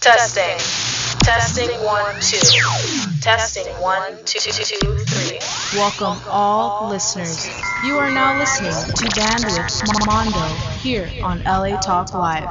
Testing. Testing 1 2. Testing 1 2 3. Welcome all listeners. You are now listening to Bandwidth Mondo here on LA Talk Live.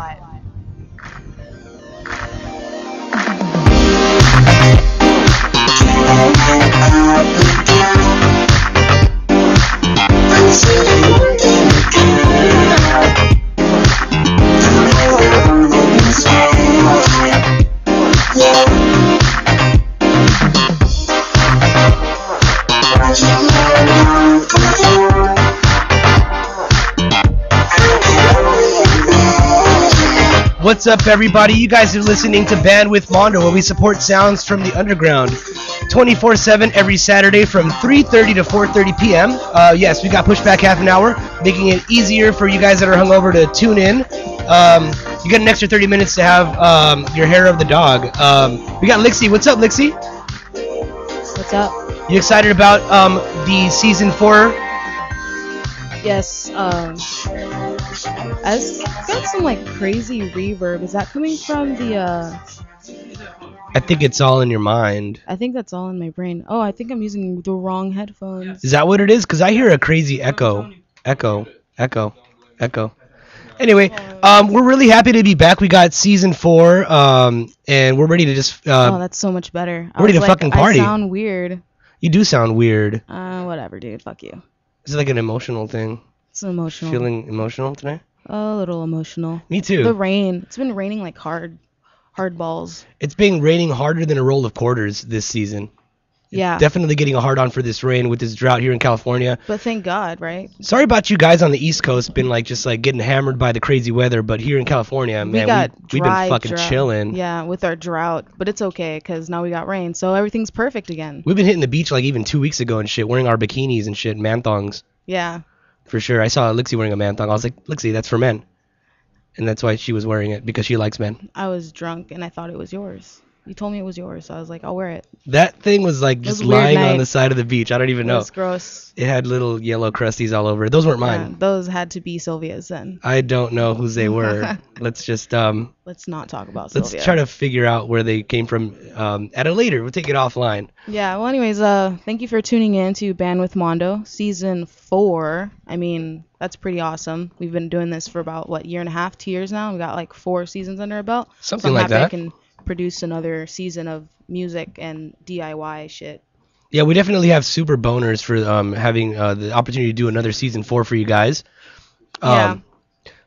What's up, everybody? You guys are listening to Bandwidth Mondo, where we support sounds from the underground 24/7 every Saturday from 3:30 to 4:30 p.m. Yes, we got pushed back half an hour, making it easier for you guys that are hungover to tune in. You get an extra 30 minutes to have your hair of the dog. We got Lixie. What's up, Lixie? What's up? You excited about the season 4? Yes, it's got some like crazy reverb. Is that coming from the I think it's all in your mind. I think that's all in my brain. Oh, I think I'm using the wrong headphones. Is that what it is? Because I hear a crazy echo. Anyway, we're really happy to be back. We got season 4, and we're ready to just... oh, that's so much better. We're ready to fucking party. I sound weird. You do sound weird. Whatever, dude. Fuck you. Is it like an emotional thing? It's emotional. Feeling emotional today? A little emotional. Me too. The rain. It's been raining like hard balls. It's been raining harder than a roll of quarters this season. Yeah. Definitely getting a hard on for this rain with this drought here in California. But thank God, right? Sorry about you guys on the East Coast, been like just like getting hammered by the crazy weather, but here in California, man, we've been fucking chilling. Yeah, with our drought, but it's okay because now we got rain, so everything's perfect again. We've been hitting the beach like even 2 weeks ago and shit, wearing our bikinis and shit, man thongs. Yeah. For sure. I saw Lixie wearing a man thong. I was like, Lixie, that's for men. And that's why she was wearing it, because she likes men. I was drunk and I thought it was yours. You told me it was yours, so I was like, I'll wear it. That thing was like just lying on the side of the beach. I don't even know. It was gross. It had little yellow crusties all over it. Those weren't mine. Yeah, those had to be Sylvia's then. I don't know whose they were. Let's just let's not talk about Sylvia. Let's try to figure out where they came from at a later. We'll take it offline. Yeah, well anyways, thank you for tuning in to Bandwidth Mondo season 4. I mean, that's pretty awesome. We've been doing this for about year and a half, 2 years now. We got like 4 seasons under our belt. Something like that. I can produce another season of music and DIY shit. Yeah, we definitely have super boners for having the opportunity to do another season 4 for you guys. Yeah.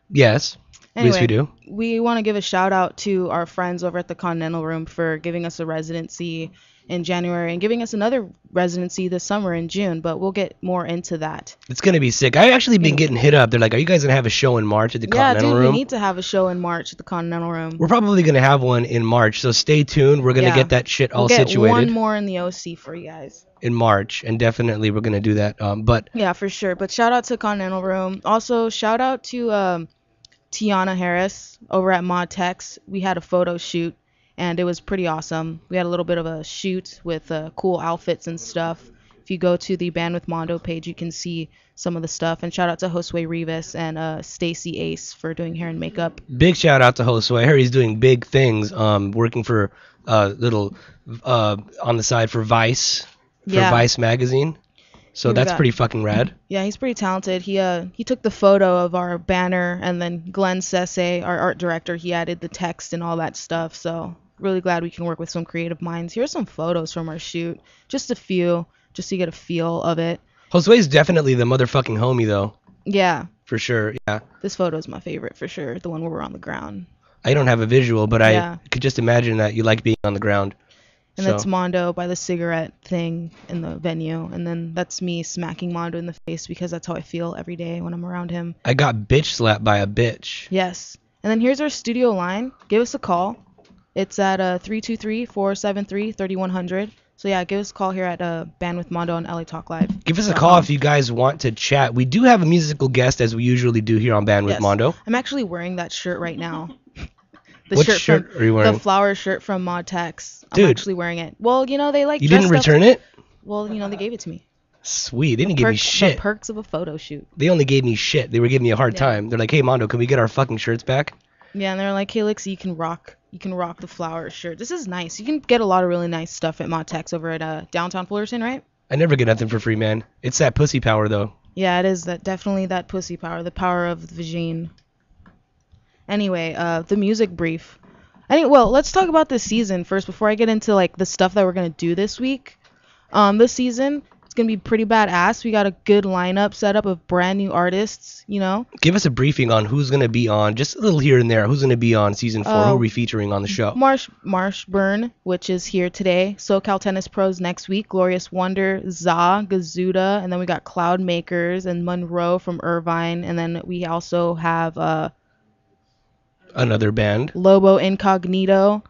Yes. Anyway, yes, we do. We want to give a shout out to our friends over at the Continental Room for giving us a residency in January and giving us another residency this summer in June, but we'll get more into that. It's going to be sick. I've actually been getting hit up. They're like, are you guys going to have a show in March at the Continental Room? Yeah, dude, we need to have a show in March at the Continental Room. We're probably going to have one in March, so stay tuned. We're going to get that shit all situated. We'll get one more in the OC for you guys. In March, and definitely we're going to do that. But yeah, for sure. But shout out to Continental Room. Also, shout out to Tiana Harris over at Mod Tex. We had a photo shoot, and it was pretty awesome. We had a little bit of a shoot with cool outfits and stuff. If you go to the Bandwidth Mondo page, you can see some of the stuff. And shout out to Josue Rivas and Stacy Ace for doing hair and makeup. Big shout out to Josue. I heard he's doing big things, working for little on the side for Vice, Vice magazine. So that's pretty fucking rad. Yeah, he's pretty talented. He took the photo of our banner, and then Glenn Sesse, our art director, he added the text and all that stuff. So really glad we can work with some creative minds. Here's some photos from our shoot. Just a few, just so you get a feel of it. Josue's definitely the motherfucking homie, though. Yeah. For sure, yeah. This photo is my favorite, for sure. The one where we're on the ground. I don't have a visual, but I could just imagine that you like being on the ground. And that's Mondo by the cigarette thing in the venue. And then that's me smacking Mondo in the face because that's how I feel every day when I'm around him. I got bitch slapped by a bitch. Yes. And then here's our studio line. Give us a call. It's at 323-473-3100. So yeah, give us a call here at Bandwidth Mondo on LA Talk Live. Give us a call if you guys want to chat. We do have a musical guest, as we usually do here on Bandwidth Mondo. I'm actually wearing that shirt right now. What shirt are you wearing? The flower shirt from Mod Tex. Dude. I'm actually wearing it. Well, you know, they like... You didn't return it? Well, you know, they gave it to me. Sweet. They didn't give me shit. The perks of a photo shoot. They only gave me shit. They were giving me a hard time. They're like, hey, Mondo, can we get our fucking shirts back? Yeah, and they're like, hey, Lixie, you can rock You can rock the flower shirt. This is nice. You can get a lot of really nice stuff at Mod Tex over at downtown Fullerton, right? I never get nothing for free, man. It's that pussy power, though. Yeah, it is definitely that pussy power, the power of the vagine. Anyway, the music brief. Well, let's talk about this season first before I get into like the stuff that we're gonna do this week. This season it's gonna be pretty badass. We got a good lineup set up of brand new artists. You know. Give us a briefing on who's gonna be on, just a little here and there. Who's gonna be on season 4? Who are we featuring on the show? Marshburn, which is here today. SoCal Tennis Pros next week. Glorious Wonder, Za, Gazuda, and then we got Cloud Makers and Monroe from Irvine, and then we also have Another band. Lobo Incognito,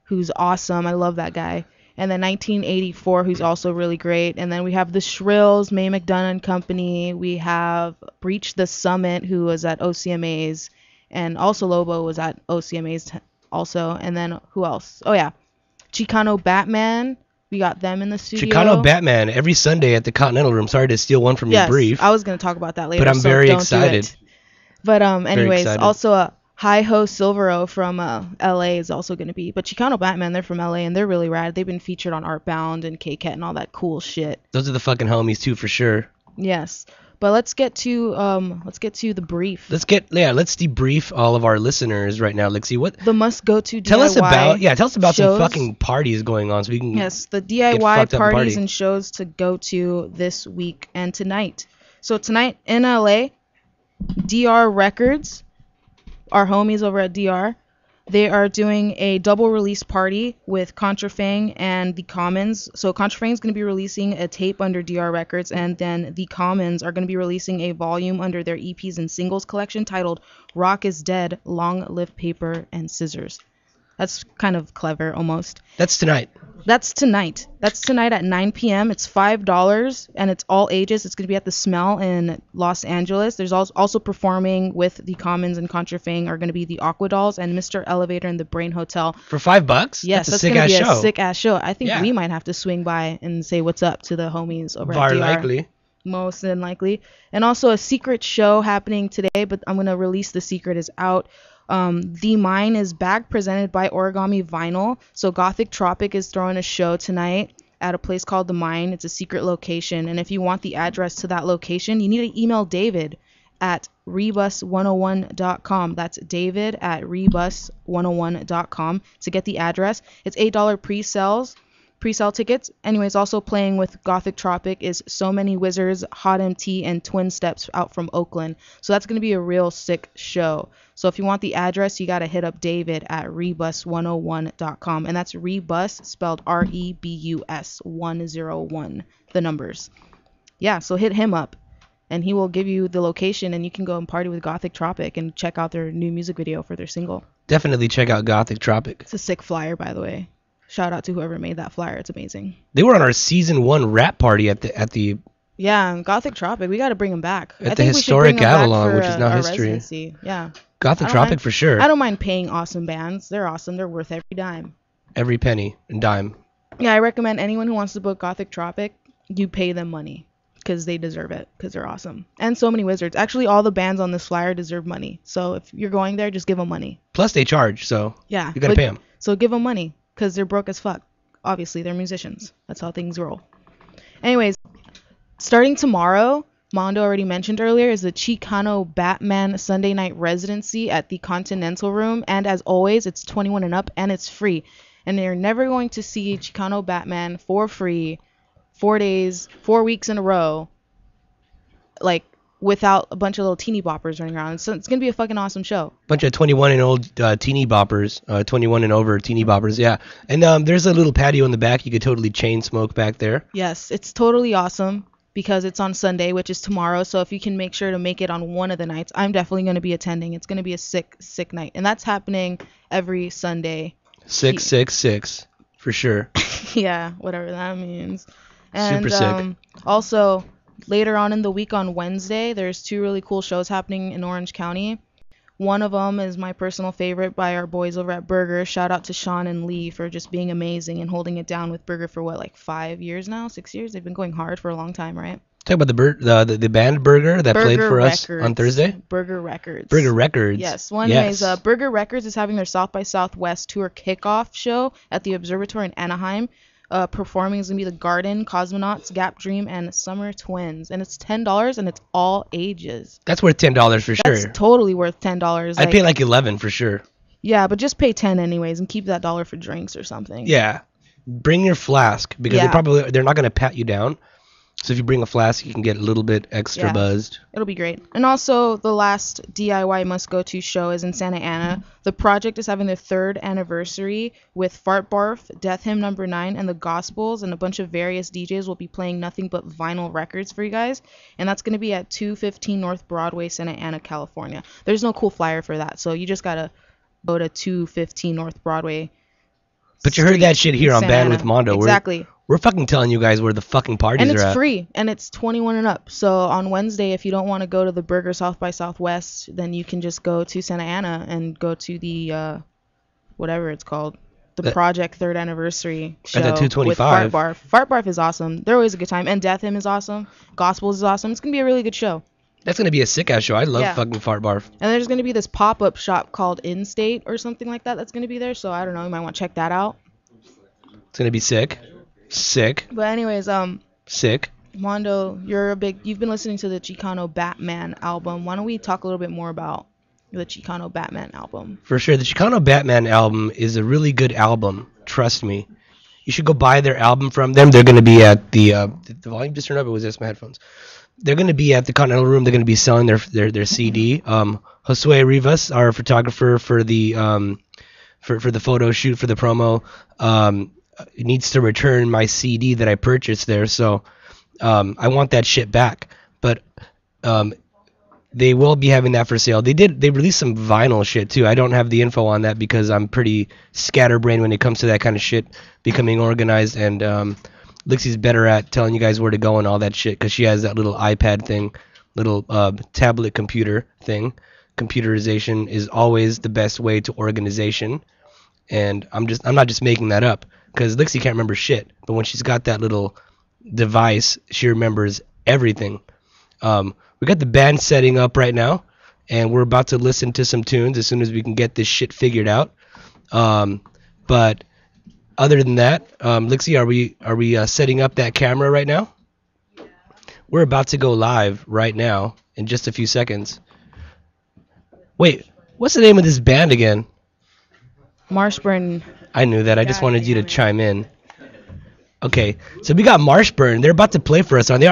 who's awesome. I love that guy. And then 1984, who's also really great. And then we have the Shrills, May McDonough and Company. We have Breach the Summit, who was at OCMA's. And also Lobo was at OCMA's also. And then who else? Oh, yeah. Chicano Batman. We got them in the studio. Chicano Batman, every Sunday at the Continental Room. Sorry to steal one from your brief. I was going to talk about that later. But I'm very excited. But anyways, also Hi-Ho Silvero from LA is also going to be. But Chicano Batman, they're from LA and they're really rad. They've been featured on Artbound and K-Cat and all that cool shit. Those are the fucking homies too, for sure. Yes. But let's get to the brief. Let's debrief all of our listeners right now. Lexi, what the must go to DIY tell us about shows. Some fucking parties going on so we can the DIY parties and shows to go to this week and tonight. So tonight in LA, DR Records, our homies over at DR, they are doing a double release party with Contrafang and The Commons. So Contrafang is going to be releasing a tape under DR Records, and then The Commons are going to be releasing a volume under their EPs and singles collection titled Rock is Dead, Long Live Paper and Scissors. That's kind of clever, almost. That's tonight. That's tonight at 9 p.m. It's $5, and it's all ages. It's going to be at the Smell in Los Angeles. There's also performing with The Commons and Contrafang are going to be the Aquadolls and Mr. Elevator and the Brain Hotel. For $5? Yes, that's going to be a sick-ass show. I think we might have to swing by and say what's up to the homies over at DR. Likely. Most than likely. And also a secret show happening today, but I'm going to release the secret is out. The Mine is back, presented by Origami Vinyl. So Gothic Tropic is throwing a show tonight at a place called The Mine. It's a secret location. And if you want the address to that location, you need to email David at rebus101.com. That's David at rebus101.com to get the address. It's $8 pre-sale tickets. Anyways, also playing with Gothic Tropic is So Many Wizards, Hot MT, and Twin Steps out from Oakland. So that's going to be a real sick show. So if you want the address, you got to hit up David at rebus101.com. And that's Rebus, spelled REBUS 101, the numbers. Yeah, so hit him up and he will give you the location and you can go and party with Gothic Tropic and check out their new music video for their single. Definitely check out Gothic Tropic. It's a sick flyer, by the way. Shout out to whoever made that flyer. It's amazing. They were on our season 1 rap party at the Yeah, Gothic Tropic. We got to bring them back. At the historic Avalon, which is now history. Residency. Yeah. Gothic Tropic for sure. I don't mind paying awesome bands. They're awesome. They're worth every dime. Every penny and dime. Yeah, I recommend anyone who wants to book Gothic Tropic, you pay them money because they deserve it because they're awesome. And So Many Wizards. Actually, all the bands on this flyer deserve money. So if you're going there, just give them money. Plus they charge, so yeah, you got to pay them. So give them money because they're broke as fuck. Obviously, they're musicians. That's how things roll. Anyways, starting tomorrow, Mondo already mentioned earlier, is the Chicano Batman Sunday night residency at the Continental Room. And as always, it's 21 and up and it's free. And you're never going to see Chicano Batman for free 4 days, 4 weeks in a row, like without a bunch of little teeny boppers running around. So it's going to be a fucking awesome show. Bunch of 21 and old teeny boppers, 21 and over teeny boppers, yeah. And there's a little patio in the back. You could totally chain smoke back there. Yes, it's totally awesome because it's on Sunday, which is tomorrow. So if you can make sure to make it on one of the nights, I'm definitely going to be attending. It's going to be a sick, sick night. And that's happening every Sunday. 666, for sure. Yeah, whatever that means. And super sick. Also, later on in the week on Wednesday, there's 2 really cool shows happening in Orange County. One of them is my personal favorite by our boys over at Burger. Shout out to Sean and Lee for just being amazing and holding it down with Burger for 5 years now? 6 years? They've been going hard for a long time, right? Talk about the band Burger that played Burger for us Records. on Thursday. Burger Records. Burger Records. Yes. Well, anyways, Burger Records is having their South by Southwest tour kickoff show at the Observatory in Anaheim. Performing is gonna be the Garden, Cosmonauts, Gap Dream, and Summer Twins, and it's $10, and it's all ages. That's worth $10 for sure. That's totally worth $10. I'd pay like 11 for sure. Yeah, but just pay 10 anyways, and keep that dollar for drinks or something. Yeah, bring your flask because they're not gonna pat you down. So if you bring a flask, you can get a little bit extra buzzed. It'll be great. And also, the last DIY must-go-to show is in Santa Ana. The project is having their 3rd anniversary with Fart Barf, Death Hymn No. 9, and the Gospels, and a bunch of various DJs will be playing nothing but vinyl records for you guys. And that's going to be at 215 North Broadway, Santa Ana, California. There's no cool flyer for that, so you just got to go to 215 North Broadway. But you heard that shit here on Band with Mondo. Exactly. We're fucking telling you guys where the fucking parties are at. And it's free, and it's 21 and up. So on Wednesday, if you don't want to go to the Burger South by Southwest, then you can just go to Santa Ana and go to the, whatever it's called, the Project 3rd Anniversary show. That's at 225. With Fart Barf. Fart Barf is awesome. They're always a good time. And Death Hymn is awesome. Gospels is awesome. It's going to be a really good show. That's going to be a sick-ass show. I love fucking Fart Barf. And there's going to be this pop-up shop called In State or something like that that's going to be there. So I don't know. You might want to check that out. It's going to be sick. Sick. But anyways, sick. Mondo, you've been listening to the Chicano Batman album. Why don't we talk a little bit more about the Chicano Batman album? For sure. The Chicano Batman album is a really good album. Trust me. You should go buy their album from them. They're going to be at the volume just turned up. It was just my headphones. They're going to be at the Continental Room. They're going to be selling their CD. Josue Rivas, our photographer for the for the photo shoot for the promo, needs to return my CD that I purchased there. So I want that shit back. But they will be having that for sale. They released some vinyl shit too. I don't have the info on that because I'm pretty scatterbrained when it comes to that kind of shit, becoming organized. And Lixie's better at telling you guys where to go and all that shit because she has that little iPad thing, little tablet computer thing. Computerization is always the best way to organization. And I'm not just making that up because Lixie can't remember shit. But when she's got that little device, she remembers everything. We got the band setting up right now, and we're about to listen to some tunes as soon as we can get this shit figured out. But other than that, Lixie, are we setting up that camera right now? Yeah. We're about to go live right now in just a few seconds. Wait, what's the name of this band again? Marshburn. I knew that. I just wanted you to chime in. Okay, so we got Marshburn. They're about to play for us. Can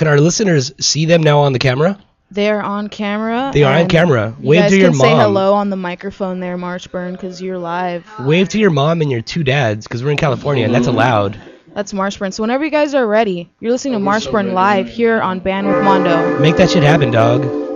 our listeners see them now on the camera? They're on camera. They are on camera. Wave to your mom. You guys can say hello on the microphone there, Marshburn, because you're live. Wave to your mom and your two dads, because we're in California, and that's allowed. That's Marshburn. So whenever you guys are ready, you're listening to Marshburn live here on Band with Mondo. Make that shit happen, dog.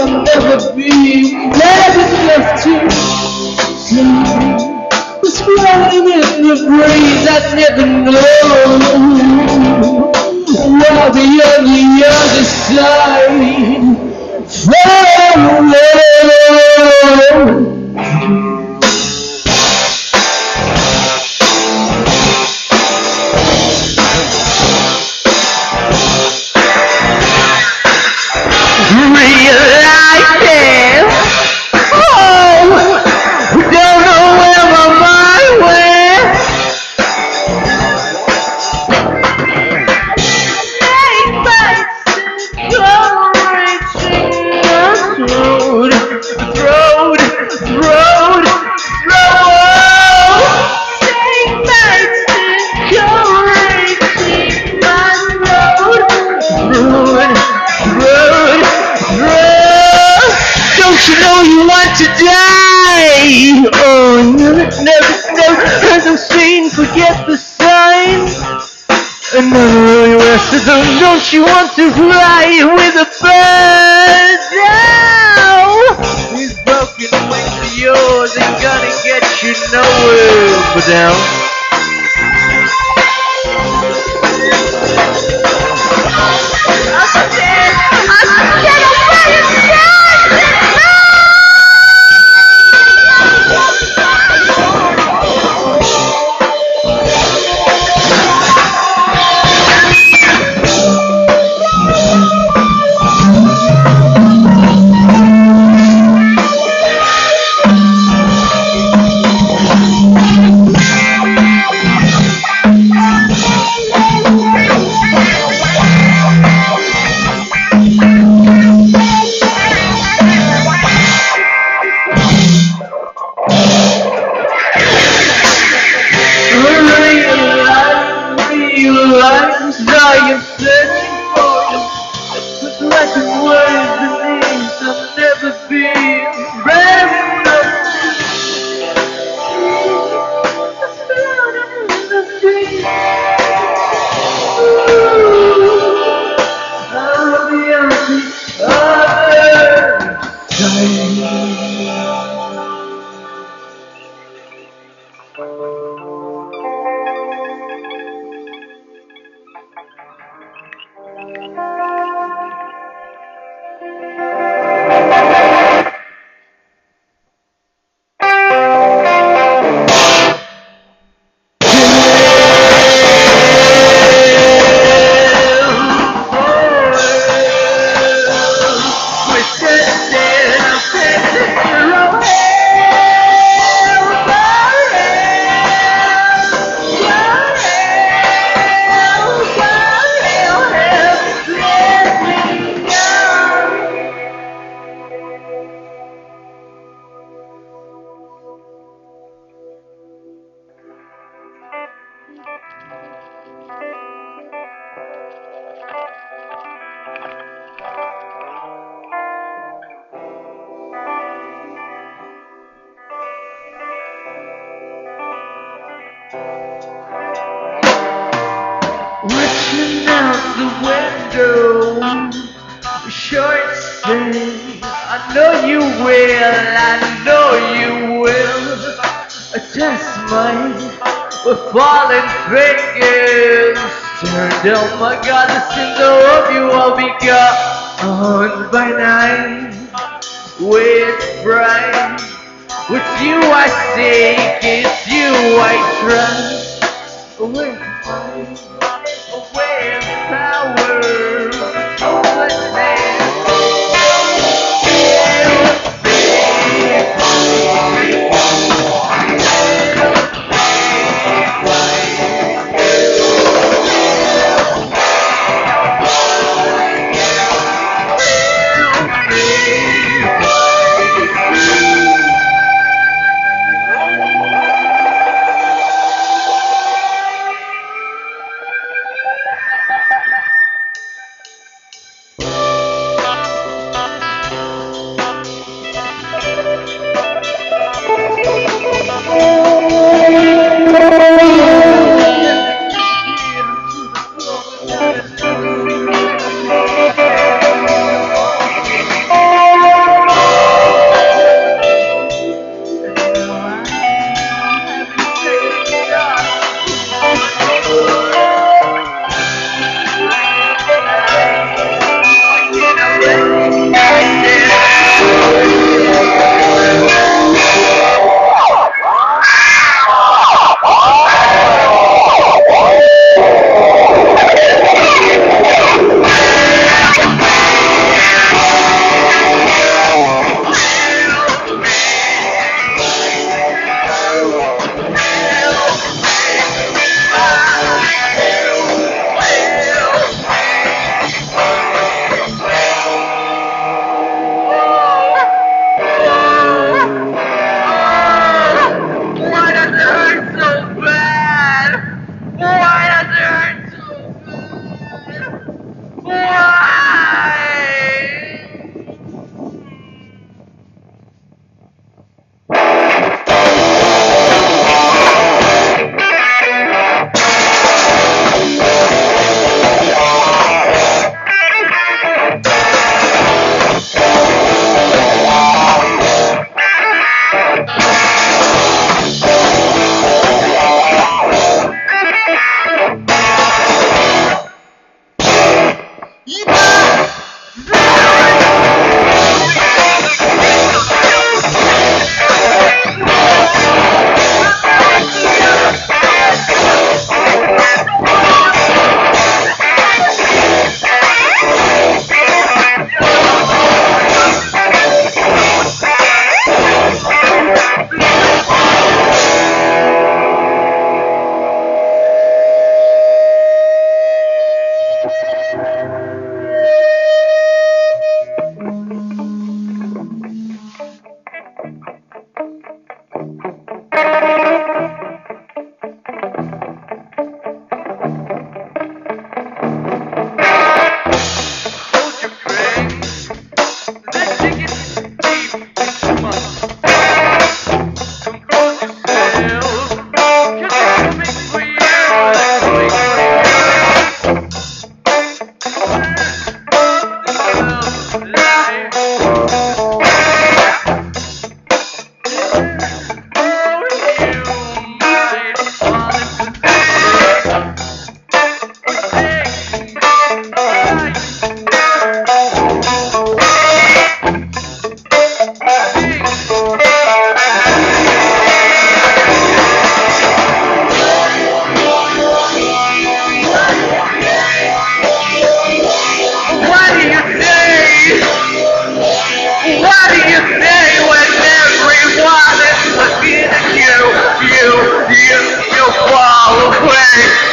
I'll never be mad enough to say what's flying in the breeze. I never know I'll be on the other side. Farewell. Realizing, oh, don't know where my mind went. Don't you know you want to die? Oh, never heard them saying forget the signs. Another arrested them. Don't you want to fly with the birds? Now these broken wings of yours ain't gonna get you nowhere but down. I am searching for you with lesson words beneath. I've never been brave enough. I'll be on the other side. Watching out the window, short say, I know you will, I know you will. Test mine with falling fingers. Turned, oh my God, the single of you will be gone by night. With bright, with you I seek, it's you I trust. With mine. With power, oh, let's dance.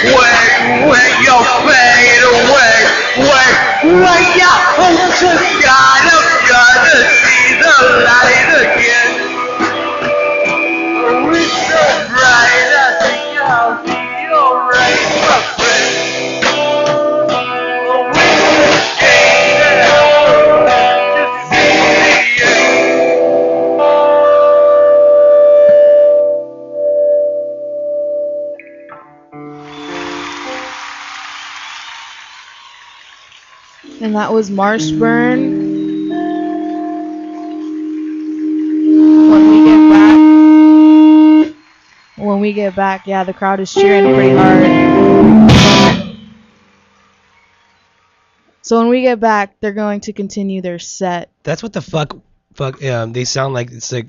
Wait, you'll fade away. Wait, yeah, I'm just gotta see the light again. It's so bright, I think I'll be alright, my friend. And that was Marshburn. When we get back, yeah, the crowd is cheering pretty hard. So when we get back, they're going to continue their set. That's what the fuck. They sound like it's like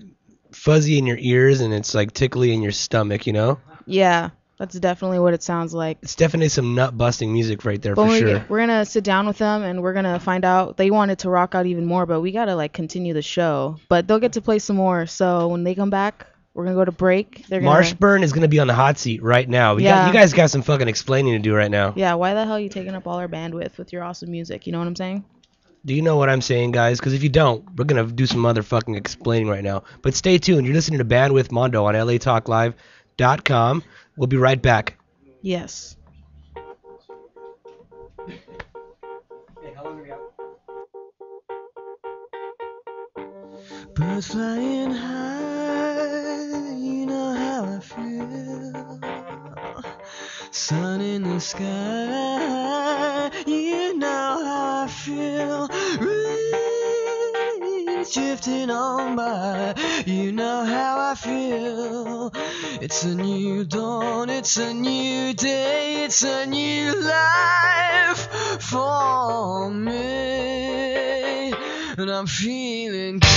fuzzy in your ears and it's like tickly in your stomach, you know? Yeah, that's definitely what it sounds like. It's definitely some nut busting music right there, But for sure. we're gonna sit down with them and we're gonna find out. They wanted to rock out even more, but we gotta like continue the show. But they'll get to play some more. So when they come back, we're gonna go to break. Marshburn is gonna be on the hot seat right now. You guys got some fucking explaining to do right now. Yeah, why the hell are you taking up all our bandwidth with your awesome music? You know what I'm saying? Do you know what I'm saying, guys? Because if you don't, we're gonna do some motherfucking explaining right now. But stay tuned. You're listening to Band with Mondo on LATalkLive.com. We'll be right back. Yes. Birds flying high, you know how I feel. Sun in the sky, you know how I feel. Breeze drifting on by, you know how I feel. It's a new dawn, it's a new day, it's a new life for me. And I'm feeling good.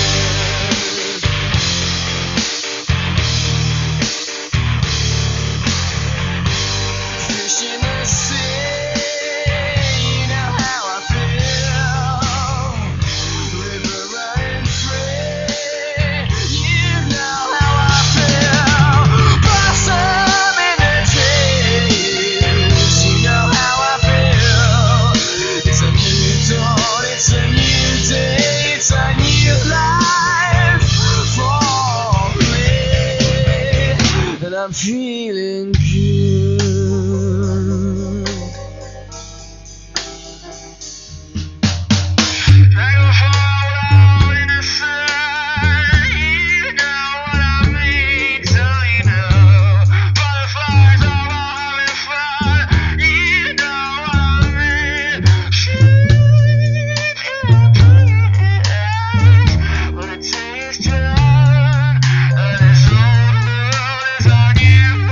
Fish in the sea, you know how I feel. River running free, you know how I feel. Blossom in the trees, you know how I feel. It's a new dawn, it's a new day. It's a new life for me, and I'm feeling good. I go fall out in the sun, you know what I mean, so you know. Butterflies are all having fun, you know what I mean. What a taste done, and this old world is on you.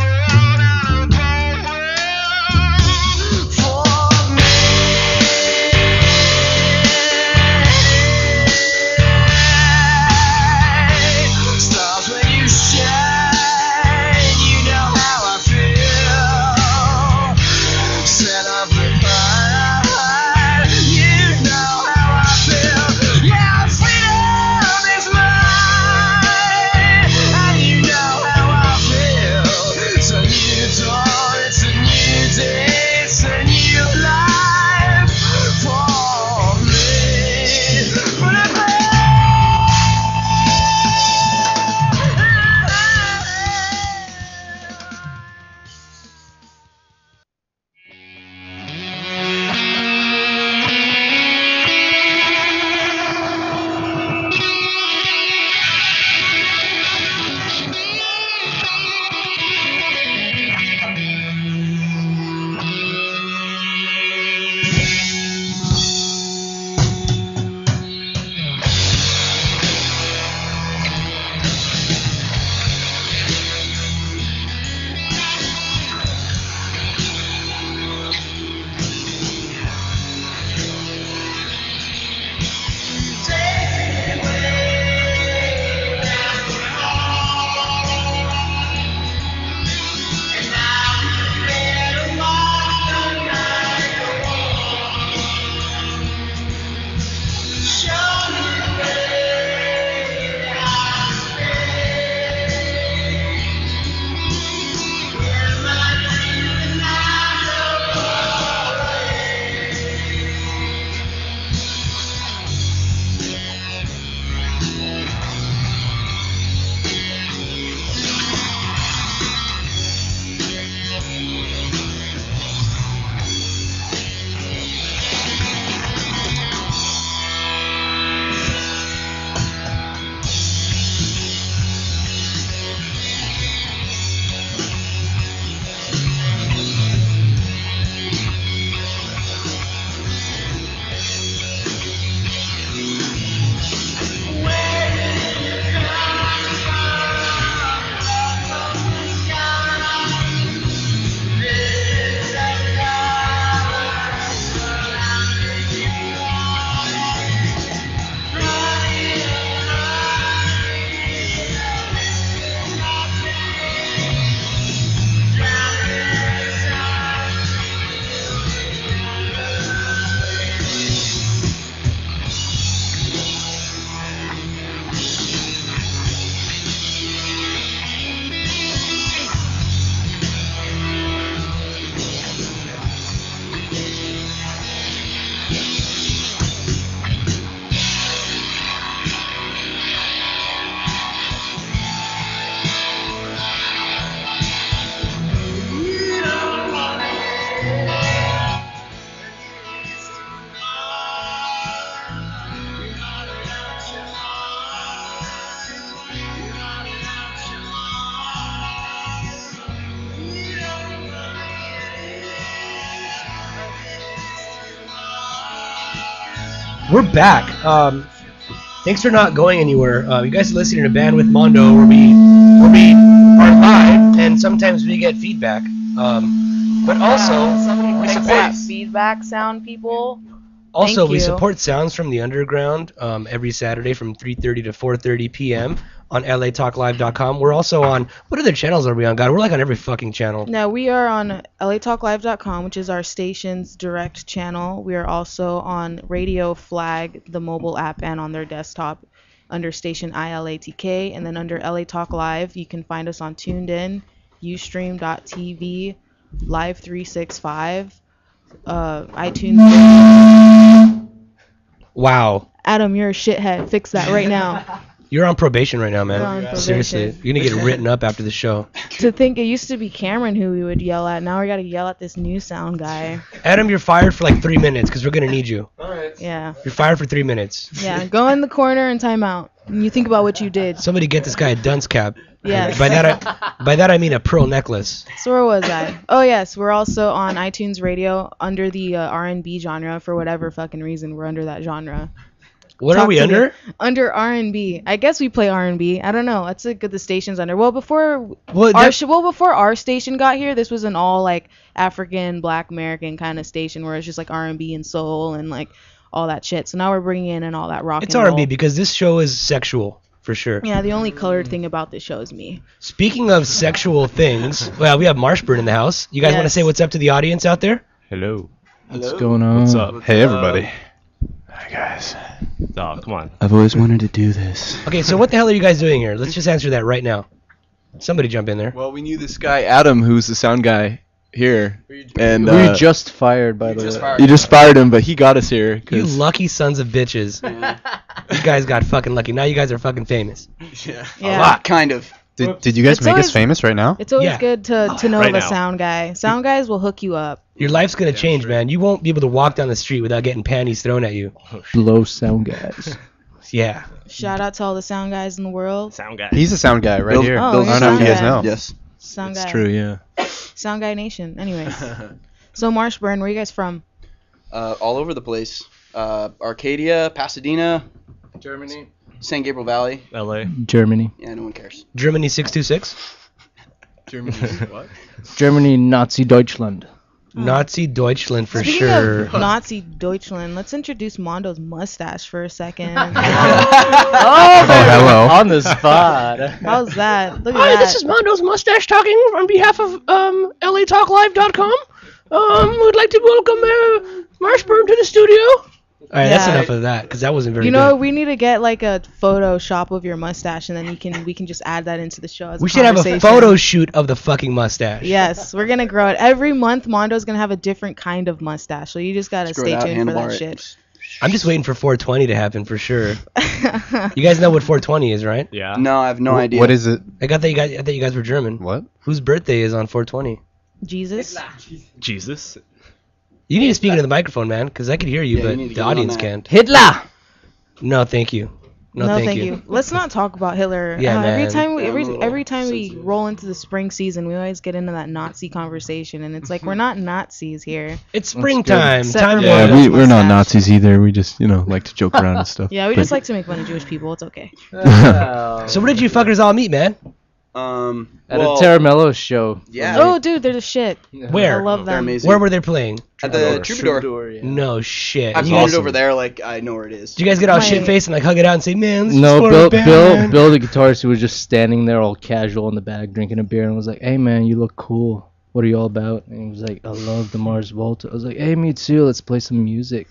We're back. Thanks for not going anywhere. You guys are listening to Band with Mondo, where we are live, and sometimes we get feedback. But also, we Fix support. that feedback sound, people. Also, Thank we you. support Sounds from the Underground every Saturday from 3:30 to 4:30 p.m. on latalklive.com. We're also on, what other channels are we on, God? We're like on every fucking channel. No, we are on latalklive.com, which is our station's direct channel. We are also on Radio Flag, the mobile app, and on their desktop under station ILATK. And then under LA Talk Live, you can find us on TuneIn, Ustream.tv, Live 365, iTunes. Wow. Adam, you're a shithead. Fix that right now. You're on probation right now, You're on man. probation. Seriously. You're going to get written up after the show. To think it used to be Cameron who we would yell at. Now we got to yell at this new sound guy. Adam, you're fired for like 3 minutes because we're going to need you. Yeah. You're fired for 3 minutes. Yeah. Go in the corner and time out. And you think about what you did. Somebody get this guy a dunce cap. Yes. By that I mean a pearl necklace. So where was I? Oh yes, we're also on iTunes Radio under the R&B genre for whatever fucking reason. We're under that genre. What Talk are we to me. under? Under R&B. I guess we play R&B. I don't know. That's a good the station's under. Well, before Well, before our station got here, this was an all like African, Black American kind of station where it's just like R&B and soul and like all that shit. So now we're bringing in all that rock it's and roll. R&B because this show is sexual, for sure. Yeah, the only colored thing about this show is me. Speaking of sexual things, well, we have Marshburn in the house. You guys want to Yes. say what's up to the audience out there? Hello. What's going on? What's up? Hey, everybody. Hi, guys. Oh, come on. I've always wanted to do this. Okay, so what the hell are you guys doing here? Let's just answer that right now. Somebody jump in there. Well, we knew this guy, Adam, who's the sound guy here. And We were just fired, by the way. you just fired him, but he got us here. You 'cause- lucky sons of bitches. You guys got fucking lucky. Now you guys are fucking famous. Yeah. Kind of. Did you guys It's make always- us famous right now? It's always Yeah. good to know Right of a now. sound guy. Sound guys will hook you up. Your life's gonna change, man. You won't be able to walk down the street without getting panties thrown at you. Blow sound guys. Yeah. Shout out to all the sound guys in the world. Sound guy. He's a sound guy right Bill- here. Oh, I you're don't know if you sound guys guy. know. Yes. Sound It's guy. true, yeah. Sound guy nation. Anyways. So Marshburn, where you guys from? All over the place. Arcadia, Pasadena, Germany. San Gabriel Valley. LA. Germany. Yeah, no one cares. Germany 626. Germany. What? Germany, Nazi Deutschland. Nazi Deutschland for Speaking sure. of Nazi Deutschland, let's introduce Mondo's mustache for a second. Oh, hello. On the spot. How's that? Look at Hi, that. this is Mondo's Mustache talking on behalf of LATalkLive.com. We'd like to welcome Marshburn to the studio. All right, that's Yeah. enough of that because that wasn't very You know, good. we need to get like a Photoshop of your mustache, and then we can just add that into the show as We a should have a conversation. photo shoot of the fucking mustache. Yes, we're gonna grow it every month. Mondo's gonna have a different kind of mustache, so you just gotta Screw stay it out, tuned for handlebar that it. shit. I'm just waiting for 420 to happen for sure. You guys know what 420 is, right? Yeah. No, I have no idea. What is it? I thought you guys were German. What? Whose birthday is on 420? Jesus. Jesus. You need to speak into the microphone, man, because I could hear you, Yeah, you but need to the get on audience that. can't. Hitler. No, thank you. No, thank you. Let's not talk about Hitler. Yeah, every man. time we Yeah, I'm a little every time we sensitive. roll into the spring season, we always get into that Nazi conversation, and it's like we're not Nazis here. It's springtime. Except Time for to Yeah, Mondo's we're not mustache. Nazis either. We just, like to joke around and stuff. Yeah, we But- just like to make fun of Jewish people. It's okay. So where did you fuckers all meet, man? At well, a Terramello show. Yeah. Oh, dude, they're the shit. Where? I love They're them. amazing. Where were they playing? At the Troubadour. Yeah. No shit. I've You seen guys- it over there. Like I know where it is. Did you guys get all My- shit faced and like hug it out and say, man, this No, is Bill, band, Bill, man." Bill, the guitarist, who was just standing there all casual in the back drinking a beer and was like, "Hey man, you look cool. What are you all about?" And he was like, "I love the Mars Volta." I was like, "Hey, me too. Let's play some music."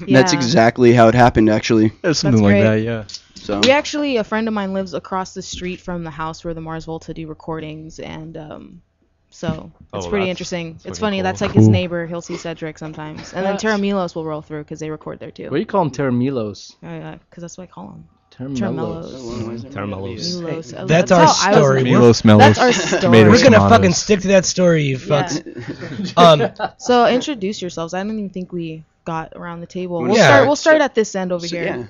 Yeah. That's exactly how it happened, actually. Something That's like great. that, yeah. So We actually, a friend of mine lives across the street from the house where the Mars Volta do recordings, and so it's Oh, pretty that's interesting. It's fucking funny. cool. That's like his Cool. neighbor. He'll see Cedric sometimes, and then Terramilos will roll through because they record there too. What do you call him? Terramilos. Because that's what I call him. Terramilos. Terramilos. Milos. That's our how I was story. named. Milos Melos. That's our story. Made of We're gonna tomatoes. fucking stick to that story, you Yeah. fucks. So introduce yourselves. I don't even think we got around the table. We'll Yeah. start. We'll start at this end over So, here. yeah.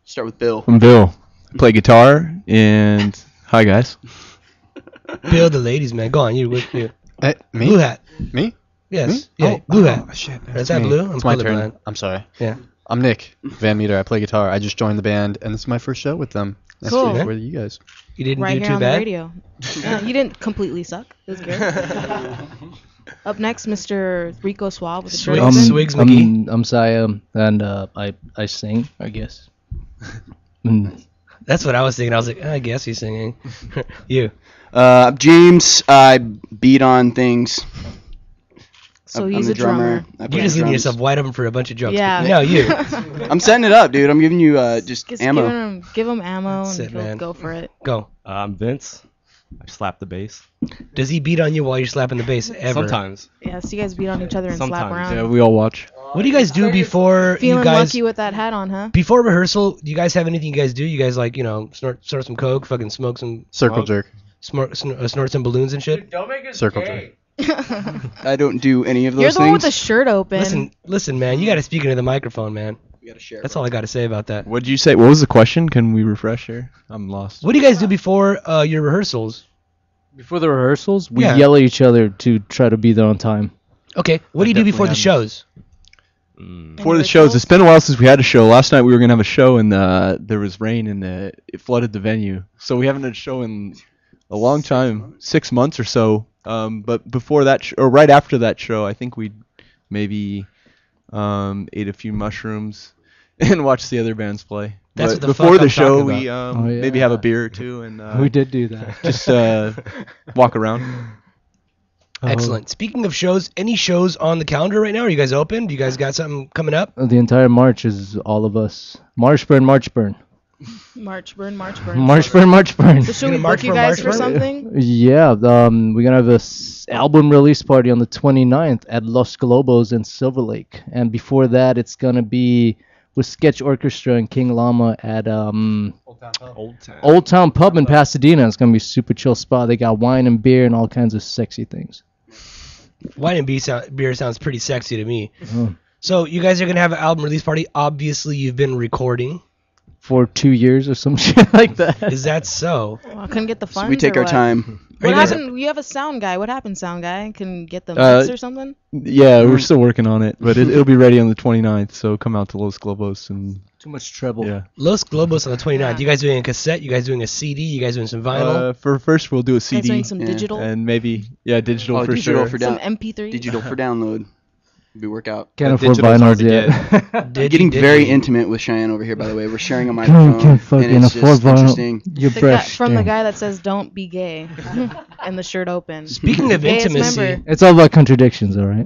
Start with Bill. I'm Bill. I play guitar, and hi guys. Bill, the ladies, man. Go on, you. You. Me? Blue hat. Me? Yes. Me? Yeah. Oh, blue oh, hat. shit. Is that me. blue? I'm It's my turn. colorblind. I'm sorry. Yeah. I'm Nick Van Meter. I play guitar. I just joined the band, and this is my first show with them. Cool. With you guys. You didn't Right do here too on bad. the radio. You didn't completely suck. It was good. Up next, Mr. Rico Suave with the shirt open. Swigs McGee. I'm Siam, and I sing, I guess. That's what I was thinking. I was like, I guess he's singing. You. I'm James. I beat on things. So I'm he's the a drummer. I play You're just leaving drums. yourself wide open for a bunch of jokes. Yeah. No, you. I'm setting it up, dude. I'm giving you just ammo. Give him ammo That's and it, he'll man. go for it. Go. I'm Vince. I slap the bass. Does he beat on you while you're slapping the bass ever? Sometimes. Yeah, so you guys beat on each other and slap Sometimes, around. Yeah, we all watch. What do you guys do before Feeling you guys... lucky with that hat on, huh? Before rehearsal, do you guys have anything you guys do? You guys like, snort some coke, fucking smoke some... Circle jerk. Snort some balloons and shit? Circle jerk. I don't do any of those You're the things. one with the shirt open. Listen, man. You got to speak into the microphone, man. We gotta share. That's all I got to say about that. What did you say? What was the question? Can we refresh here? I'm lost. What do you guys do before your rehearsals? Before the rehearsals, we Yeah. yell at each other to try to be there on time. Okay. What do you do before the definitely shows? For the shows, it's been a while since we had a show. Last night we were gonna have a show and there was rain and it flooded the venue. So we haven't had a show in a long time, 6 months or so. But before that, or right after that show, I think we maybe ate a few mushrooms and watched the other bands play. That's But what the before fuck the I'm show, talking we Oh, maybe yeah. have a beer or two and we did do that. just walk around. Oh. Excellent. Speaking of shows, any shows on the calendar right now? Are you guys open? Do you guys got something coming up? The entire March is all of us. March burn. March burn. March burn. So should we gonna march book you for guys March for burn? something? Yeah, we're gonna have a album release party on the 29th at Los Globos in Silver Lake, and before that, it's gonna be with Sketch Orchestra and King Llama at Old Town. Old Town Pub in Pasadena. It's gonna be a super chill spot. They got wine and beer and all kinds of sexy things. Wine and beer sounds pretty sexy to me. Oh. So you guys are gonna have an album release party. Obviously, you've been recording. For 2 years or some shit like that. Is that so? Well, I couldn't get the funds. So we take or our what? time. Are you What guys- happened? You have a sound guy. What happened, sound guy? Can get the mix or something? Yeah, we're still working on it, but it'll be ready on the 29th. So come out to Los Globos and Too much treble. yeah. Los Globos on the 29th. Yeah. You guys doing a cassette? You guys doing a CD? You guys doing some vinyl? For first, we'll do a Guys CD doing some yeah. digital, and maybe digital Oh, for digital sure. for some down. MP3. Digital for download. Be workout. Can't The afford digital's hard vinyls to yet. Did Getting you- very did you? intimate with Cheyenne over here, by the way. We're sharing a Can't microphone, fucking and it's afford just vinyl. interesting. Your The guy, breath from the stink. guy that says "Don't be gay" and the shirt open. Speaking of Gayest intimacy, member. It's all about contradictions, all right?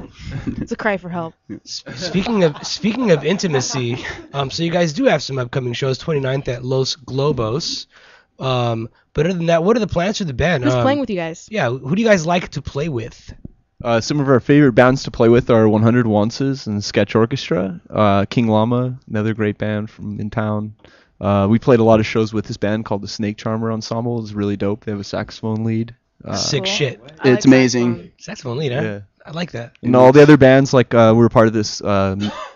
It's a cry for help. speaking of intimacy, so you guys do have some upcoming shows. 29th at Los Globos. But other than that, what are the plans for the band? Who's playing with you guys? Yeah, who do you guys like to play with? Some of our favorite bands to play with are 100 Onces and Sketch Orchestra. King Llama, another great band from in town. We played a lot of shows with this band called the Snake Charmer Ensemble. It's really dope. They have a saxophone lead. Sick Cool. shit. I It's like amazing. saxophone. Saxophone lead, huh? Yeah. I like that. And all the other bands, like we're part of this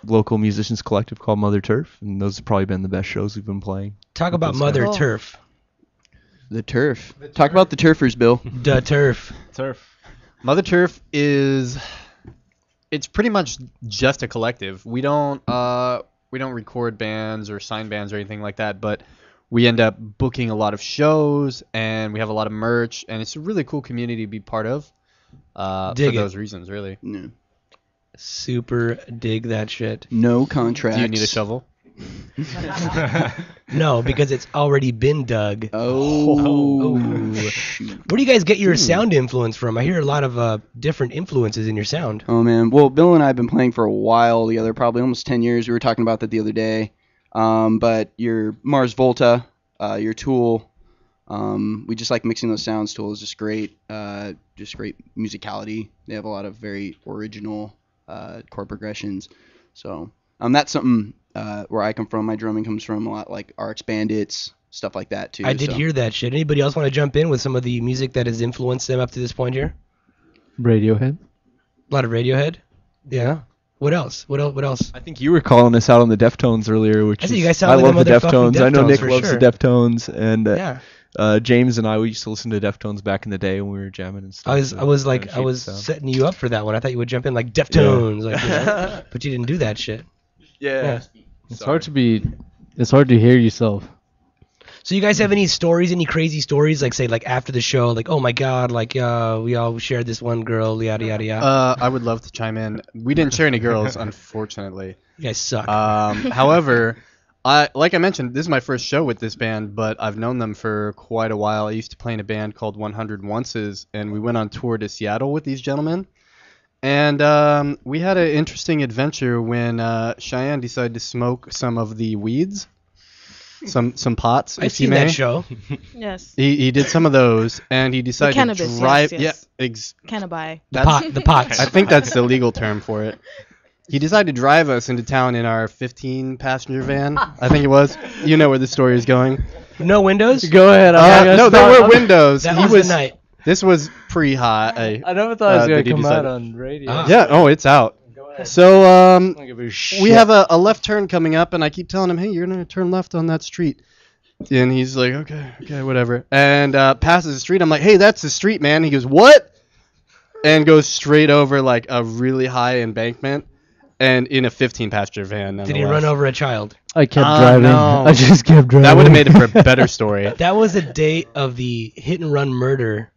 local musicians collective called Mother Turf, and those have probably been the best shows we've been playing. Talk about Those Mother Cool. Turf. The turf. Talk about the turfers, Bill. The Turf. Turf. Mother Turf is it's pretty much just a collective. We don't record bands or sign bands or anything like that, but we end up booking a lot of shows and we have a lot of merch and it's a really cool community to be part of. For Dig it. those reasons, really. No, Super dig that shit. no contracts. Do you need a shovel? No, because it's already been dug. Oh. Shoot. Where do you guys get your sound influence from? I hear a lot of different influences in your sound. Oh man. Well, Bill and I have been playing for a while together, probably almost 10 years. We were talking about that the other day. But your Mars Volta, your Tool, we just like mixing those sounds. Tool is just great musicality. They have a lot of very original chord progressions. So that's something where I come from. My drumming comes from a lot like RX Bandits, stuff like that too. I did so. hear that shit. Anybody else want to jump in with some of the music that has influenced them up to this point here? Radiohead. A lot of Radiohead. Yeah. What else? What else? I think you were calling us out on the Deftones earlier, which I see is, you guys sound I like love the the motherfucking Deftones. I know Deftones Nick for loves sure. the Deftones, and Yeah. James and I, we used to listen to Deftones back in the day when we were jamming and stuff. I was so like kinda I was shaped the sound. setting you up for that one. I thought you would jump in like Deftones, like, but you didn't do that shit. Yeah. It's hard to be. It's hard to hear yourself. So you guys have any stories, any crazy stories, like say like after the show, like oh my god, like we all shared this one girl, yada yada yada. I would love to chime in. We didn't share any girls, unfortunately. You guys suck. However, like I mentioned, this is my first show with this band, but I've known them for quite a while. I used to play in a band called 100 Onces, and we went on tour to Seattle with these gentlemen. And we had an interesting adventure when Cheyenne decided to smoke some of the weeds, some pots. I've seen that show. Yes. He did some of those, and he decided cannabis, to drive. yes. Yeah, Cannabis. The pots. I think that's the legal term for it. He decided to drive us into town in our 15-passenger van. I think it was. You know where the story is going. No windows. Go ahead. No, there were windows. That He was the night. This was pre-high. I never thought it was gonna that he come out decided- on radio. Ah. Yeah. Oh, it's out. So I don't give a shit. we have a left turn coming up, and I keep telling him, hey, you're gonna turn left on that street. And he's like, okay, whatever. And passes the street. I'm like, hey, that's the street, man. He goes, what? And goes straight over like a really high embankment, and in a 15-passenger van. Did he run over a child? I kept driving. no. I just kept driving. That would have made it for a better story. That was the day of the hit and run murder.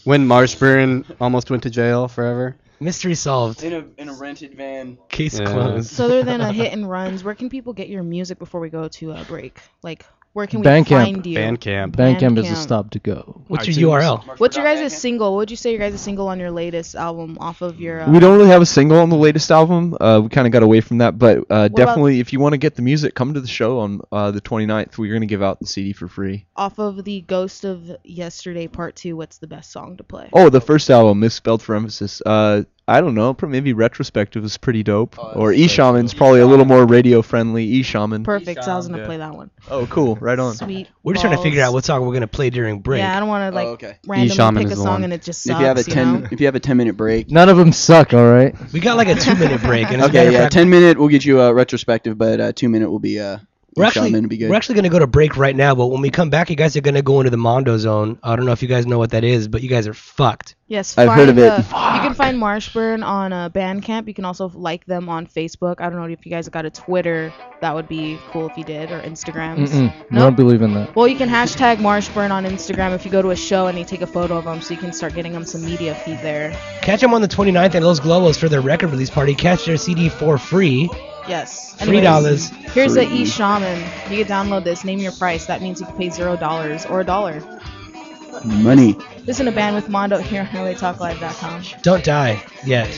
When Marshburn almost went to jail forever. Mystery solved. In a rented van. Case Yeah. closed. So other than a hit and runs, where can people get your music before we go to a break? Like, where can we Bandcamp. find you? Bandcamp. Bandcamp is the Bandcamp. stop to go. What's your URL? What's your guys' single? What would you say your guys' single on your latest album off of your... We don't really have a single on the latest album. We kind of got away from that, but definitely, if you want to get the music, come to the show on the 29th. We're going to give out the CD for free. Off of the Ghost of Yesterday Part 2, what's the best song to play? Oh, the first album, misspelled for emphasis. I don't know. Maybe Retrospective is pretty dope. Or E-Shaman's probably a little more radio friendly. E-Shaman. Perfect. So I was going to play that one. Oh, cool. Right on. Sweet. We're just trying to figure out balls. what song we're gonna play during break. Yeah, I don't want to like okay. randomly E-Shaman pick a is the song one. and it just sucks. If you have a know? if you have a 10-minute break. None of them suck, all right? We got like a 2-minute break. And it's Okay, matter of yeah, fact, 10-minute we'll get you a retrospective, but 2-minute will be We're actually Shaman to be good. we're actually gonna go to break right now, but when we come back, you guys are gonna go into the Mondo zone. I don't know if you guys know what that is, but you guys are fucked. Yes, I've heard of it. You can find Marshburn on Bandcamp. You can also like them on Facebook. I don't know if you guys got a Twitter. That would be cool if you did, or Instagrams. Mm-mm. No? Don't believe in that. Well, you can hashtag Marshburn on Instagram if you go to a show and you take a photo of them, so you can start getting them some media feed there. Catch them on the 29th at Los Globos for their record release party. Catch their CD for free. Yes. $3. Here's the E-Shaman. You can download this. Name your price. That means you can pay $0 or $1. Money. Listen to Band with Mondo here on LATalkLive.com. Don't die yet.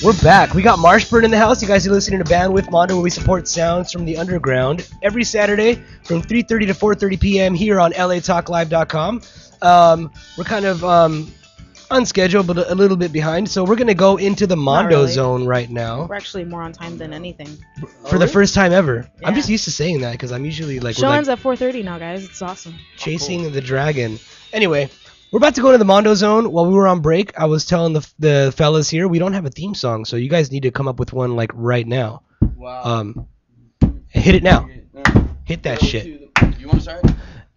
We're back. We got Marshburn in the house. You guys are listening to Band with Mondo, where we support sounds from the underground every Saturday from 3:30 to 4:30 p.m. here on latalklive.com. We're kind of on schedule, but a little bit behind. So we're gonna go into the Mondo really. zone right now We're actually more on time than anything. for the first time ever. Yeah. I'm just used to saying that because I'm usually like, Show we're ends like at 4:30 now, guys. It's awesome. chasing the dragon. Anyway, we're about to go into the Mondo zone. While we were on break, I was telling the fellas here we don't have a theme song, so you guys need to come up with one like right now. Wow. Hit it now. Hit that shit. You want to start?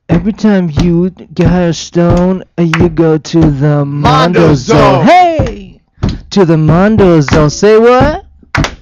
Every time you get a stone, you go to the Mondo Zone. Hey! To the Mondo Zone. Say what?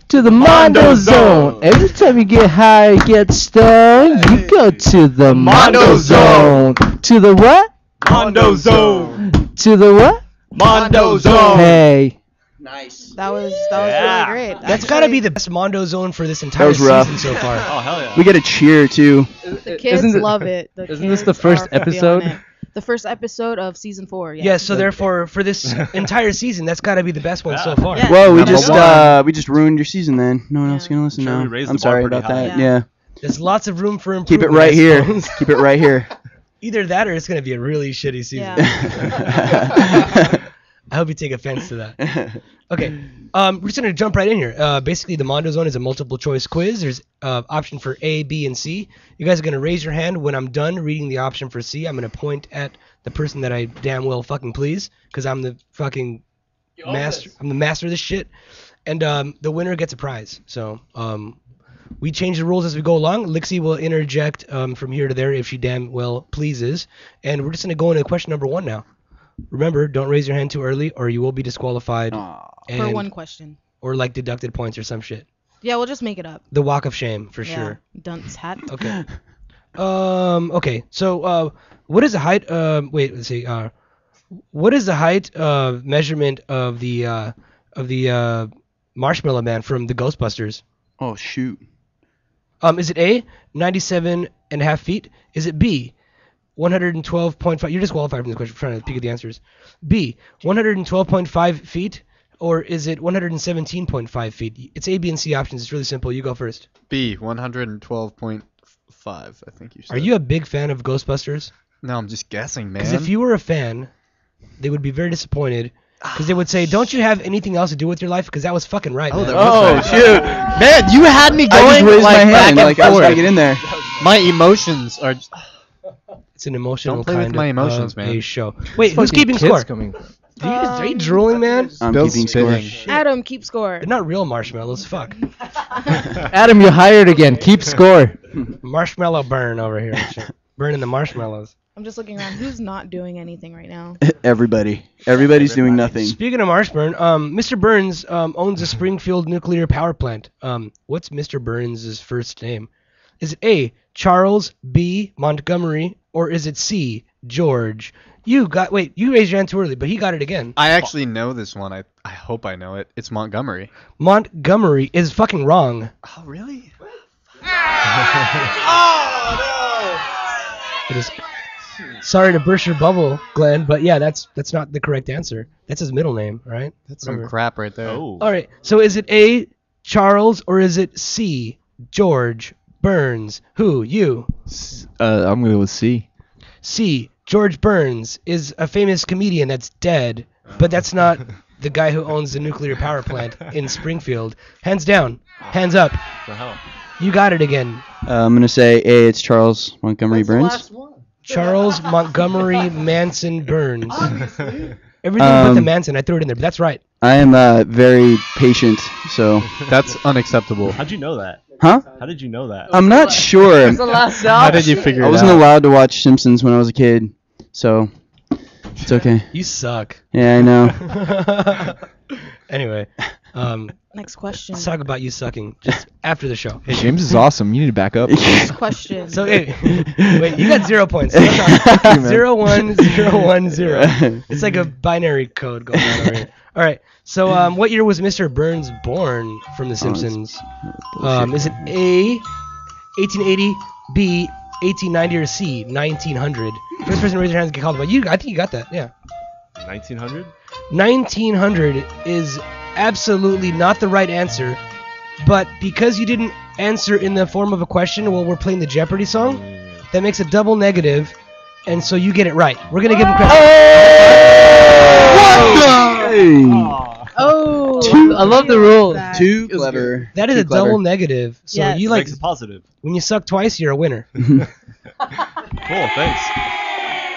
To the Mondo Zone. Every time you get high, get stoned, you go to the Mondo Zone. To the what? Mondo Zone. To the what? Mondo Zone. Hey. Nice. That was Yeah. really great. That's got to be the best Mondo zone for this entire was rough. season so far. Oh, hell yeah. We get a cheer too. The kids Isn't it- love it. isn't this the first episode? The first episode of season 4. Yeah. Yeah, so therefore, for this entire season, that's got to be the best one so far. Yeah. Whoa, Number we just ruined your season then. No one Yeah. else is gonna listen Sure, we now. raised I'm the bar sorry pretty about that. high. Yeah. There's lots of room for improvement. Keep it right I here. suppose. Keep it right here. Either that or it's going to be a really shitty season. Yeah. I hope you take offense to that. Okay, we're just gonna jump right in here. Basically, the Mondo Zone is a multiple choice quiz. There's option for A, B, and C. You guys are gonna raise your hand when I'm done reading the option for C. I'm gonna point at the person that I damn well fucking please, because I'm the fucking master. I'm the master of this shit, and the winner gets a prize. So we change the rules as we go along. Lixie will interject from here to there if she damn well pleases, and we're just gonna go into question number 1 now. Remember, don't raise your hand too early, or you will be disqualified. For and- one question. Or like deducted points or some shit. Yeah, we'll just make it up. The walk of shame for Yeah. sure. Dunce hat. Okay. Okay. So, what is the height? Wait. Let's see. What is the height measurement of the Marshmallow Man from the Ghostbusters? Oh shoot. Is it A, 97.5 feet? Is it B, 112.5? You're disqualified from this question. I'm trying to peek at the answers. B, 112.5 feet, or is it 117.5 feet? It's A, B, and C options. It's really simple. You go first. B, 112.5, I think you said. Are you a big fan of Ghostbusters? No, I'm just guessing, man. Because if you were a fan, they would be very disappointed. Because they would say, "Don't you have anything else to do with your life?" Because that was fucking right. Oh, man. that was Oh shoot. Man, you had me I going just raised like my back hand. and Like I was forth. trying to get in there. My emotions are. It's an emotional Don't play with kind my of emotions, man. a show. Wait, who's keeping score? Coming. Are you drooling, man? I'm Bill's keeping score. spitting. Adam, keep score. They're not real marshmallows. Fuck. Adam, you're hired again. Keep score. Marshmallow burn over here. and shit. Burning the marshmallows. I'm just looking around. Who's not doing anything right now? Everybody's doing nothing. Speaking of Marshburn, Mr. Burns owns a Springfield nuclear power plant. What's Mr. Burns' first name? Is it A, Charles, B, Montgomery, or is it C, George? You raised your hand too early, but he got it again. I actually know this one. I hope I know it. It's Montgomery. Montgomery is fucking wrong. Oh, really? It is. Sorry to burst your bubble, Glenn, but yeah, that's not the correct answer. That's his middle name, right? That's some Remember. crap right there. Oh. All right. So is it A, Charles, or is it C, George Burns? Who? You? I'm gonna go with C. C, George Burns is a famous comedian that's dead, but that's not the guy who owns the nuclear power plant in Springfield. Hands down. Hands up. The hell? You got it again. I'm gonna say A. It's Charles Montgomery Burns. Charles Montgomery Manson Burns. Everything but the Manson. I threw it in there, but that's right. I am very patient, so. That's unacceptable. How'd you know that? Huh? How did you know that? I'm not sure. How did you figure it I out? wasn't allowed to watch Simpsons when I was a kid, so it's okay. You suck. Yeah, I know. Anyway, Next question. let's talk about you sucking just after the show. Hey, James is awesome. You need to back up. Next question. So hey, wait, you got 0 points. 0, 1, 0, 1, 0. It's like a binary code going on over here. All right. So what year was Mr. Burns born from The Simpsons? Is it A, 1880, B, 1890, or C, 1900? First person to raise their hands get called. But I think you got that. Yeah. 1900? 1900 is absolutely not the right answer. But because you didn't answer in the form of a question while we're playing the Jeopardy song, that makes a double negative, and so you get it right. We're gonna give him credit. Oh, I love the rule. Too clever. That is Too a clever. double negative. So Yes. you like Makes it positive. when you suck twice, you're a winner. Cool, thanks.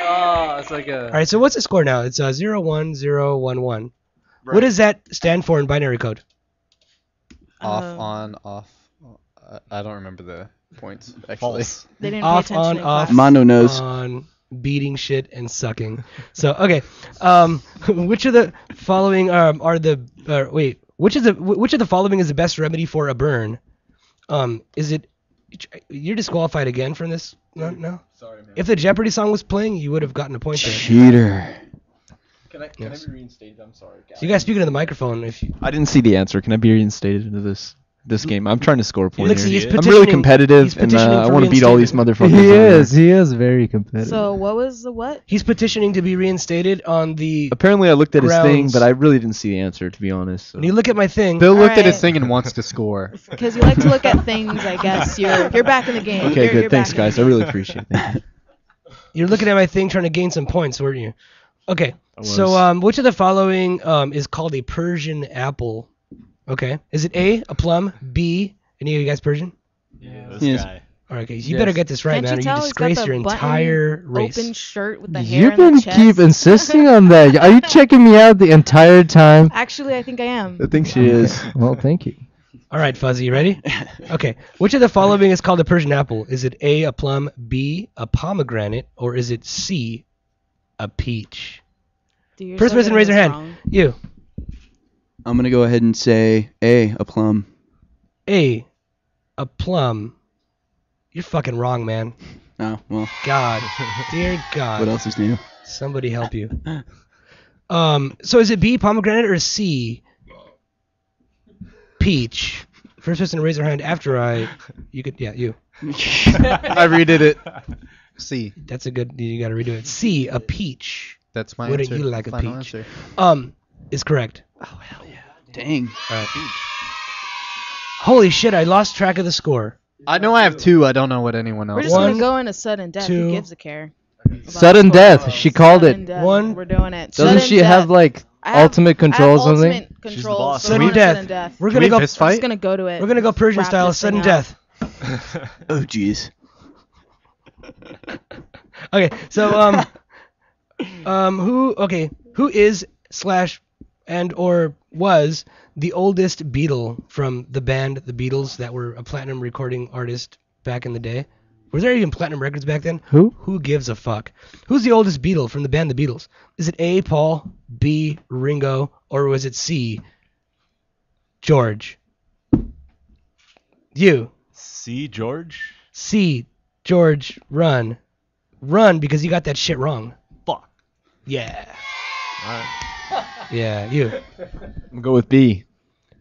Oh, it's like All a. right. So what's the score now? It's 0-1-0-1-1. What does that stand for in binary code? Off, Um, on, off. I don't remember the points actually. False. They didn't Off, pay attention on, in off. class. Mondo knows. On beating shit and sucking. So okay. Which of the following are the wait? Which of the following is the best remedy for a burn? Is it? You're disqualified again from this. No. Sorry, man. If the Jeopardy song was playing, you would have gotten a point there. Cheater. Can I Yes. be reinstated? I'm sorry. So you guys speak into the microphone if you. I didn't see the answer. Can I be reinstated into this game? I'm trying to score a point Lixie, here. he's I'm really petitioning- competitive, he's and petitioning I for want to beat all these reinstatement. motherfuckers. He is very competitive. So what was the what? He's petitioning to be reinstated on the. Apparently, I looked at his thing, Grounds. but I really didn't see the answer, to be honest. So. When you look at my thing, Bill looked at his Alright. thing and wants to score. Because you like to look at things, I guess. You're back in the game. Okay, You're good. Thanks, back in guys. the I game. really appreciate it. Thank you. you're looking at my thing trying to gain some points, weren't you? Okay. I So was. which of the following is called a Persian apple? Okay. Is it A, a plum, B, any of you guys Persian? This Yes. guy. All right, guys, you Yes. better get this right, Can't man, you or tell you he's got disgrace the your button entire race. Open shirt with the hair You've in the been chest. keep insisting on that. Are you checking me out the entire time? Actually, I think I am. I think she is. Well, thank you. All right, Fuzzy, you ready? Okay. Which of the following is called a Persian apple? Is it A, a plum, B, a pomegranate, or is it C, a peach? Dude, you're First so person getting raise their this hand. wrong. You. I'm gonna go ahead and say a plum. A, a plum. You're fucking wrong, man. Oh well. God. Dear God. What else is new? Somebody help you. So is it B, pomegranate, or C, peach? First person to raise their hand after you could, yeah, you. I redid it. C. That's a good, you gotta redo it. C, a peach. That's my Wouldn't answer. you like a Final peach? answer. Is correct. Dang. All right. Holy shit, I lost track of the score. I know I have two. I don't know what anyone else. We're just One, gonna go into sudden death. two. Who gives a care? about Sudden score? death. She called Sudden it. death. One, We're doing it. Doesn't Sudden she death. have like I have- ultimate control or I have something? ultimate She's the control, boss. so Sudden we're on death. Sudden death. We're Can gonna we go. fist I'm just fight? gonna go to it. We're gonna go Persian Wrap style. this thing Sudden up. death. Oh jeez. Okay, so who is slash and or was the oldest Beatle from the band The Beatles that were a platinum recording artist back in the day? Was there even platinum records back then? Who? Who gives a fuck? Who's the oldest Beatle from the band The Beatles? Is it A, Paul, B, Ringo, or was it C, George? You. C. George? C, George, run. Run because you got that shit wrong. Fuck. Yeah. Alright. Yeah, you. I'm gonna go with B.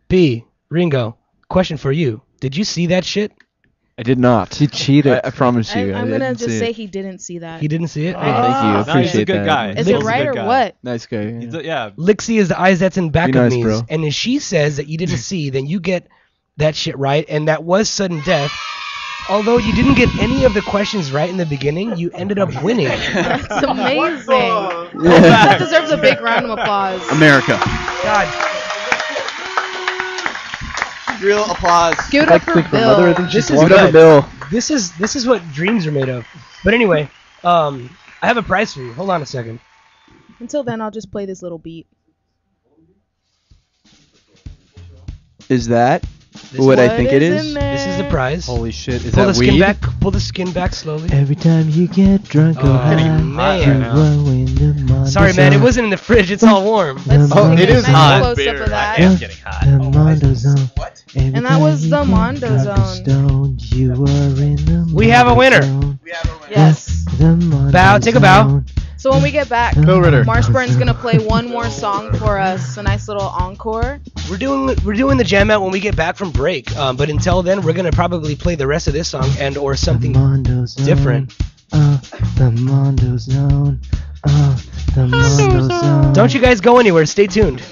B, Ringo, question for you. Did you see that shit? I did not. She cheated. I promise you. I'm I gonna didn't just see say it. he didn't see that. He didn't see it? Thank you. Nah, he's a Appreciate good that. guy. Is Lixie's it a right good or guy. what? Nice guy. Yeah. He's a- yeah. Lixie is the eyes that's in back Be of nice, me. bro. And if she says that you didn't see, then you get that shit right. And that was sudden death. Although you didn't get any of the questions right in the beginning, you ended up winning. That's amazing. That deserves a big round of applause. America. God, Real applause. Give it up for Technically, her mother, I Bill. think This she's is one. good. Bill. this is what dreams are made of. But anyway, I have a prize for you. Hold on a second. Until then, I'll just play this little beat. Is that This what is, I think it is is? in there? This is the prize. Holy shit! Is Pull that the skin weed? back. Pull the skin back slowly. Every time you get drunk or Oh, high, man. you roll in the Mondo Sorry, man. It zone. wasn't in the fridge. It's all warm. Let's Oh, take it a is nice hot. close-up Beer. of that. I am getting hot. The Mondo zone. Every And that was time the you get Mondo drunk or zone. stoned, you are in the We have a Mondo winner. zone. Yes. The Mondo Bow, take a bow. zone. So when we get back, Bill Ritter. Marshburn's gonna play one more song for us, a nice little encore. We're doing the jam out when we get back from break. But until then, we're gonna probably play the rest of this song and or something The Mondo zone. different. The Mondo zone. The Mondo zone. Don't you guys go anywhere. Stay tuned.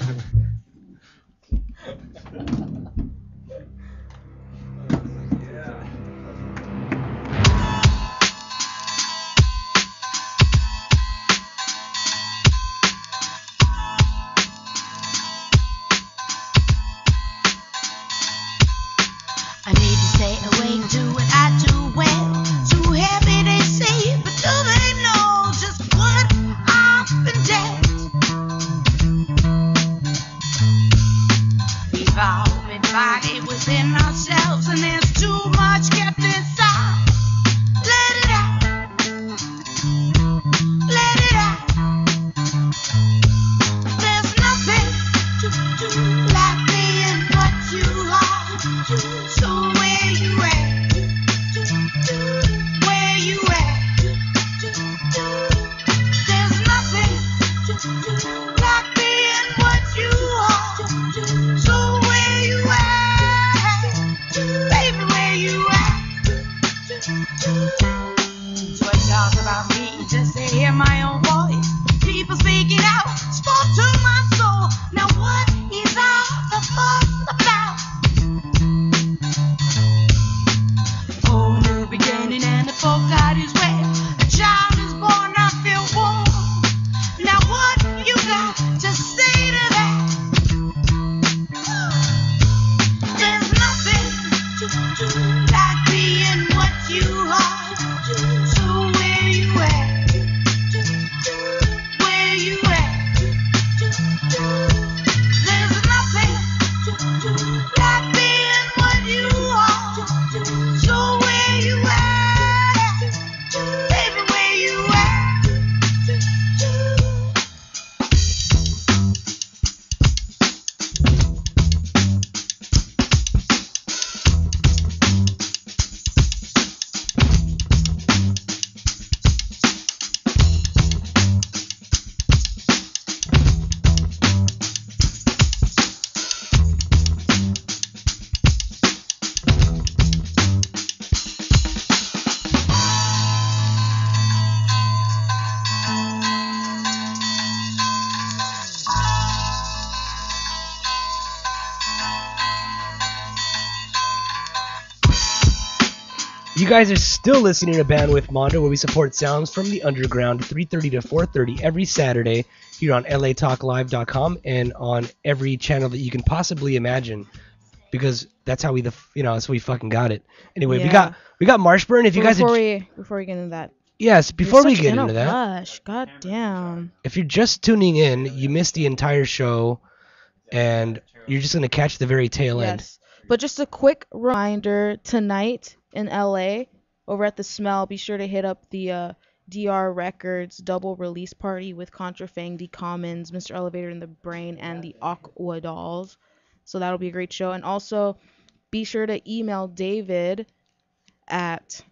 So I talk about me just to hear my own voice. People speaking out, spoke to my soul. Now what is all the fuss about? Oh, new beginning and the folk God is well. A child is born, I feel warm. Now what you got to say to that? There's nothing to do like being what you are. So where you at? Where you at? There's nothing to do like being what you are. So where you at? Baby, where you at? You guys are still listening to Band with Mondo, where we support sounds from the underground, 3:30 to 4:30 every Saturday here on latalklive.com and on every channel that you can possibly imagine, because that's how that's how we fucking got it. Anyway, Yeah. we got Marshburn. If you guys before we get into that. yes, before we You're get such into in a that, rush. God damn. if you're just tuning in, you missed the entire show, and you're just gonna catch the very tail end. Yes. But just a quick reminder, tonight in LA, over at the Smell, be sure to hit up the DR Records double release party with Contrafang, D Commons, Mr. Elevator in the Brain, and the Aqua Dolls. So that'll be a great show. And also, be sure to email David at,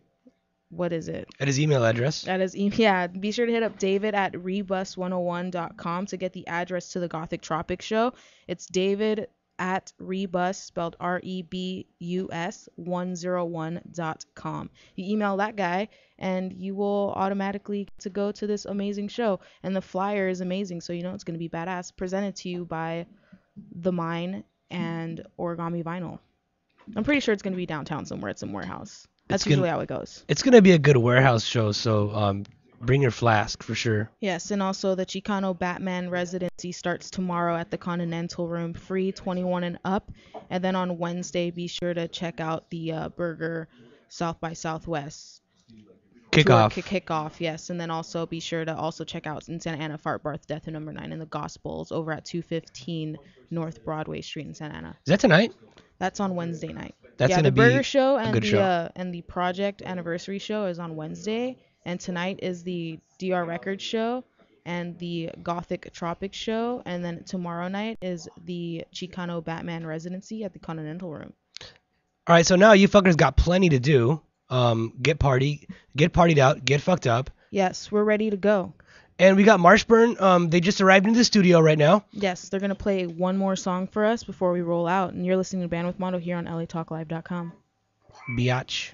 what is it? At his email address. Yeah, be sure to hit up David at rebus101.com to get the address to the Gothic Tropic show. It's David at Rebus, spelled REBUS 101.com. You email that guy and you will automatically get to go to this amazing show. And the flyer is amazing, so you know it's going to be badass. Presented to you by The Mine and Origami Vinyl. I'm pretty sure it's going to be downtown somewhere at some warehouse. That's usually how it goes. It's gonna be a good warehouse show, so bring your flask for sure. Yes, and also the Chicano Batman residency starts tomorrow at the Continental Room, free, 21 and up. And then on Wednesday, be sure to check out the Burger South by Southwest kickoff. Yes, and then also be sure to also check out in Santa Ana Fart Barth Death No. 9 in the Gospels over at 215 North Broadway Street in Santa Ana. Is that tonight? That's on Wednesday night. That's yeah, gonna the be Burger show a and good the show. And the Project Anniversary show is on Wednesday, and tonight is the DR Records show and the Gothic Tropic show, and then tomorrow night is the Chicano Batman residency at the Continental Room. All right, so now you fuckers got plenty to do. Get partied out, get fucked up. Yes, we're ready to go. And we got Marshburn. They just arrived in the studio right now. Yes, they're gonna play one more song for us before we roll out, and you're listening to Band with Mondo here on latalklive.com. Biatch.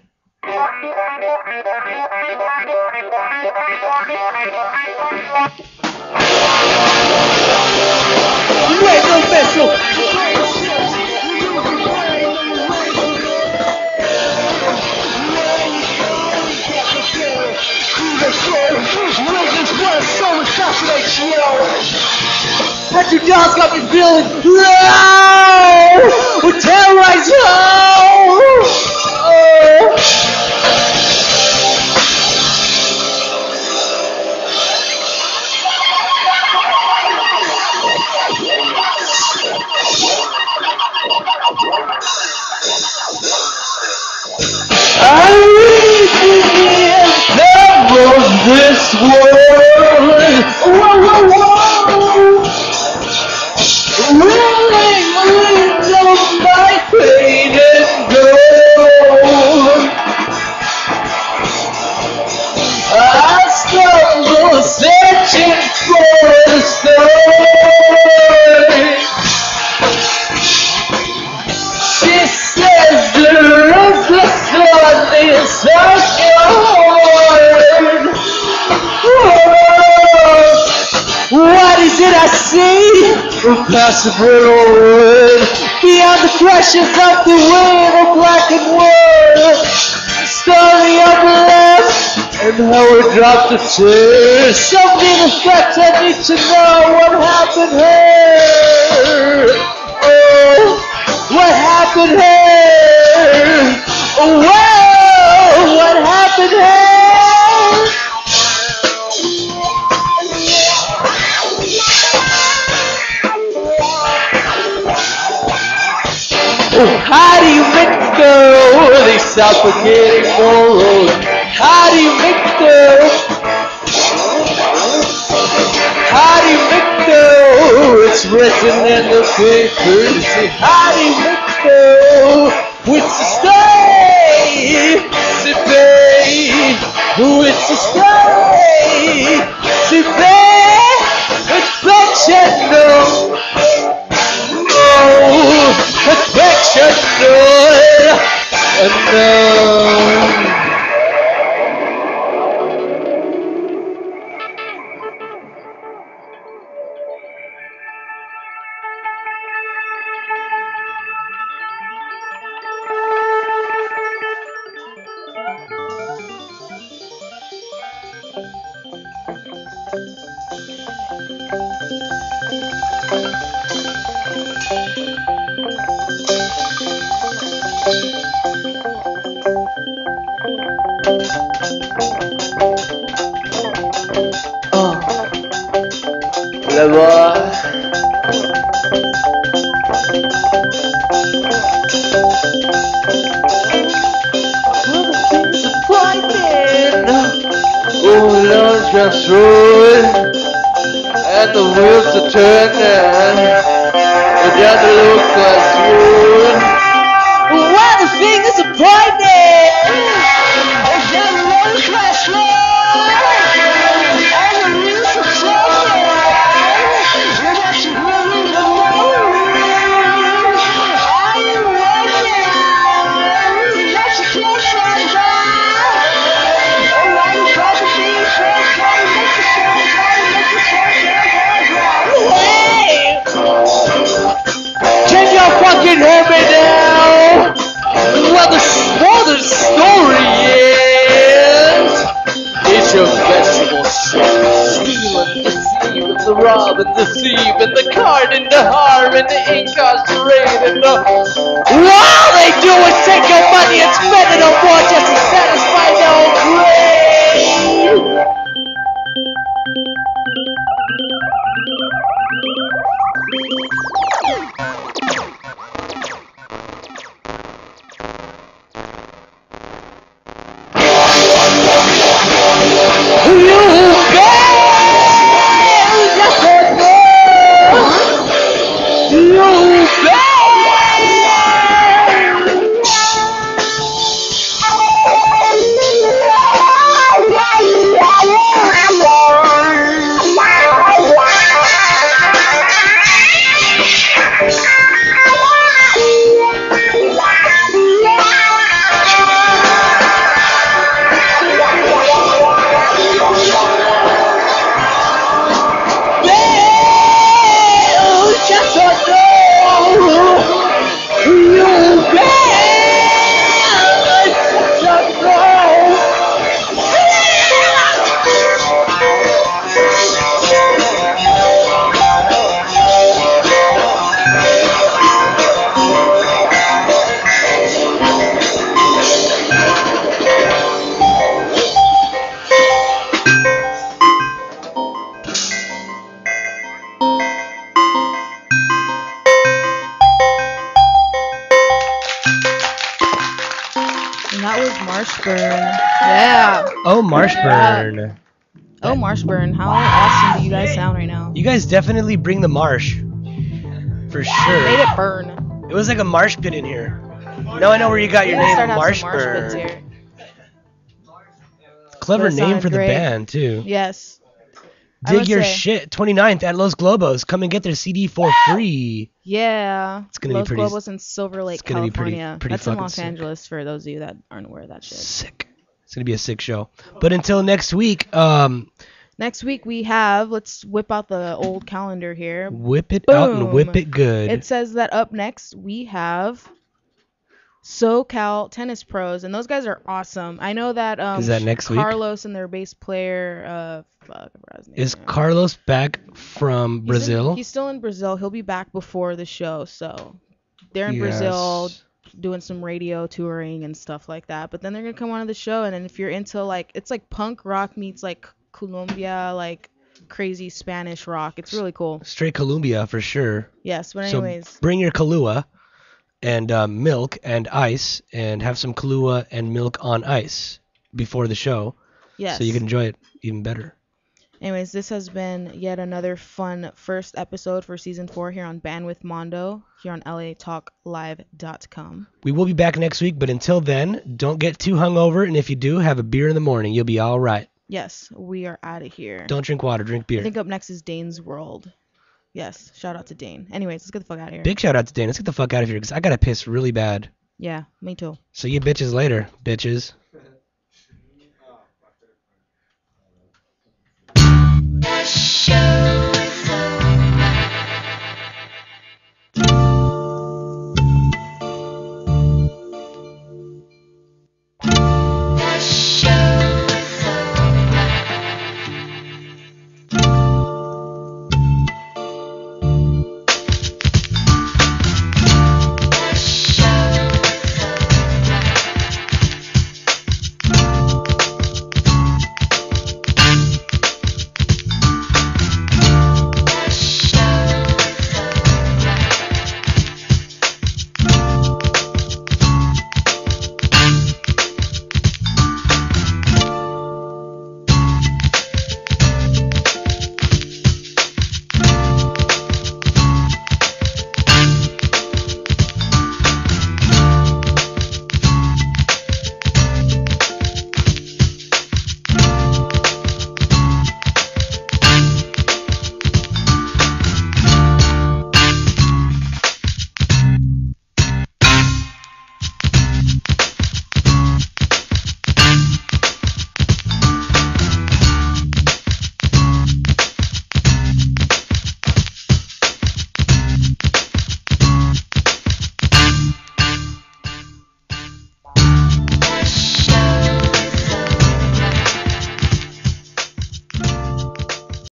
That your dog's got me feeling low. We're terrorized this world. Whoa, whoa, whoa. Willing of my pain and gold. I stumble searching for the story. She says the restless sun is such a things that I see impossible wood beyond the crashes of the wave of black and wood. Story of love and how it dropped the tears. Something affects I need to know what happened here. Oh, what happened here? Oh, whoa, what happened here? Oh, how do you make it go? They suffocating morals. How do you make it go? How do you make it go? It's written in the papers. How do you make it go? It's a story. C'est paid. It's a story. C'est paid. It's fictional. Affection, just road, and the wheels are turning, and down the low class road. Well, the fingers are pointing, and down the low class road, and the wheels are turning, and that's the road of the road. Are you working? That's the place I'm can you fucking hear me now? Well, the story is it's your vegetable shit. Stealing, deceiving, the robbing, deceiving, the card and the harm and the incarcerated. All they do is take your money and spend it on more just to satisfy their own greed. Marshburn. Oh, Marshburn. How awesome do you guys sound right now? You guys definitely bring the marsh. For sure. Made it burn. It was like a marsh pit in here. Now I know where you got your name, Marshburn. Clever name for the band, too. Yes. Dig your shit. 29th at Los Globos. Come and get their CD for free. Yeah. It's gonna be pretty. Los Globos in Silver Lake, California. Pretty That's in Los sick. Angeles for those of you that aren't aware of that shit. Sick. It's gonna be a sick show. But until next week, next Next week we have, let's whip out the old calendar here. Whip it out and whip Boom. it good. It says that up next we have SoCal Tennis Pros, and those guys are awesome. I know that Is that next week? Carlos and their bass player, I forgot his name. Is Carlos back from Brazil? He's still in Brazil. He'll be back before the show, so they're in Brazil doing some radio touring and stuff like that. But then they're gonna come on to the show, and then if you're into like, it's like punk rock meets like Colombia, like crazy Spanish rock. It's really cool. Straight Colombia for sure. Yes, but anyways. So bring your Kahlua and milk and ice, and have some Kahlua and milk on ice before the show. Yes. So you can enjoy it even better. Anyways, this has been yet another fun first episode for season 4 here on Bandwidth Mondo, here on latalklive.com. We will be back next week, but until then, don't get too hungover, and if you do, have a beer in the morning. You'll be all right. Yes, we are out of here. Don't drink water, drink beer. I think up next is Dane's World. Yes, shout out to Dane. Anyways, let's get the fuck out of here. Big shout out to Dane. Let's get the fuck out of here, because I got to piss really bad. Yeah, me too. So you bitches later, bitches. The show.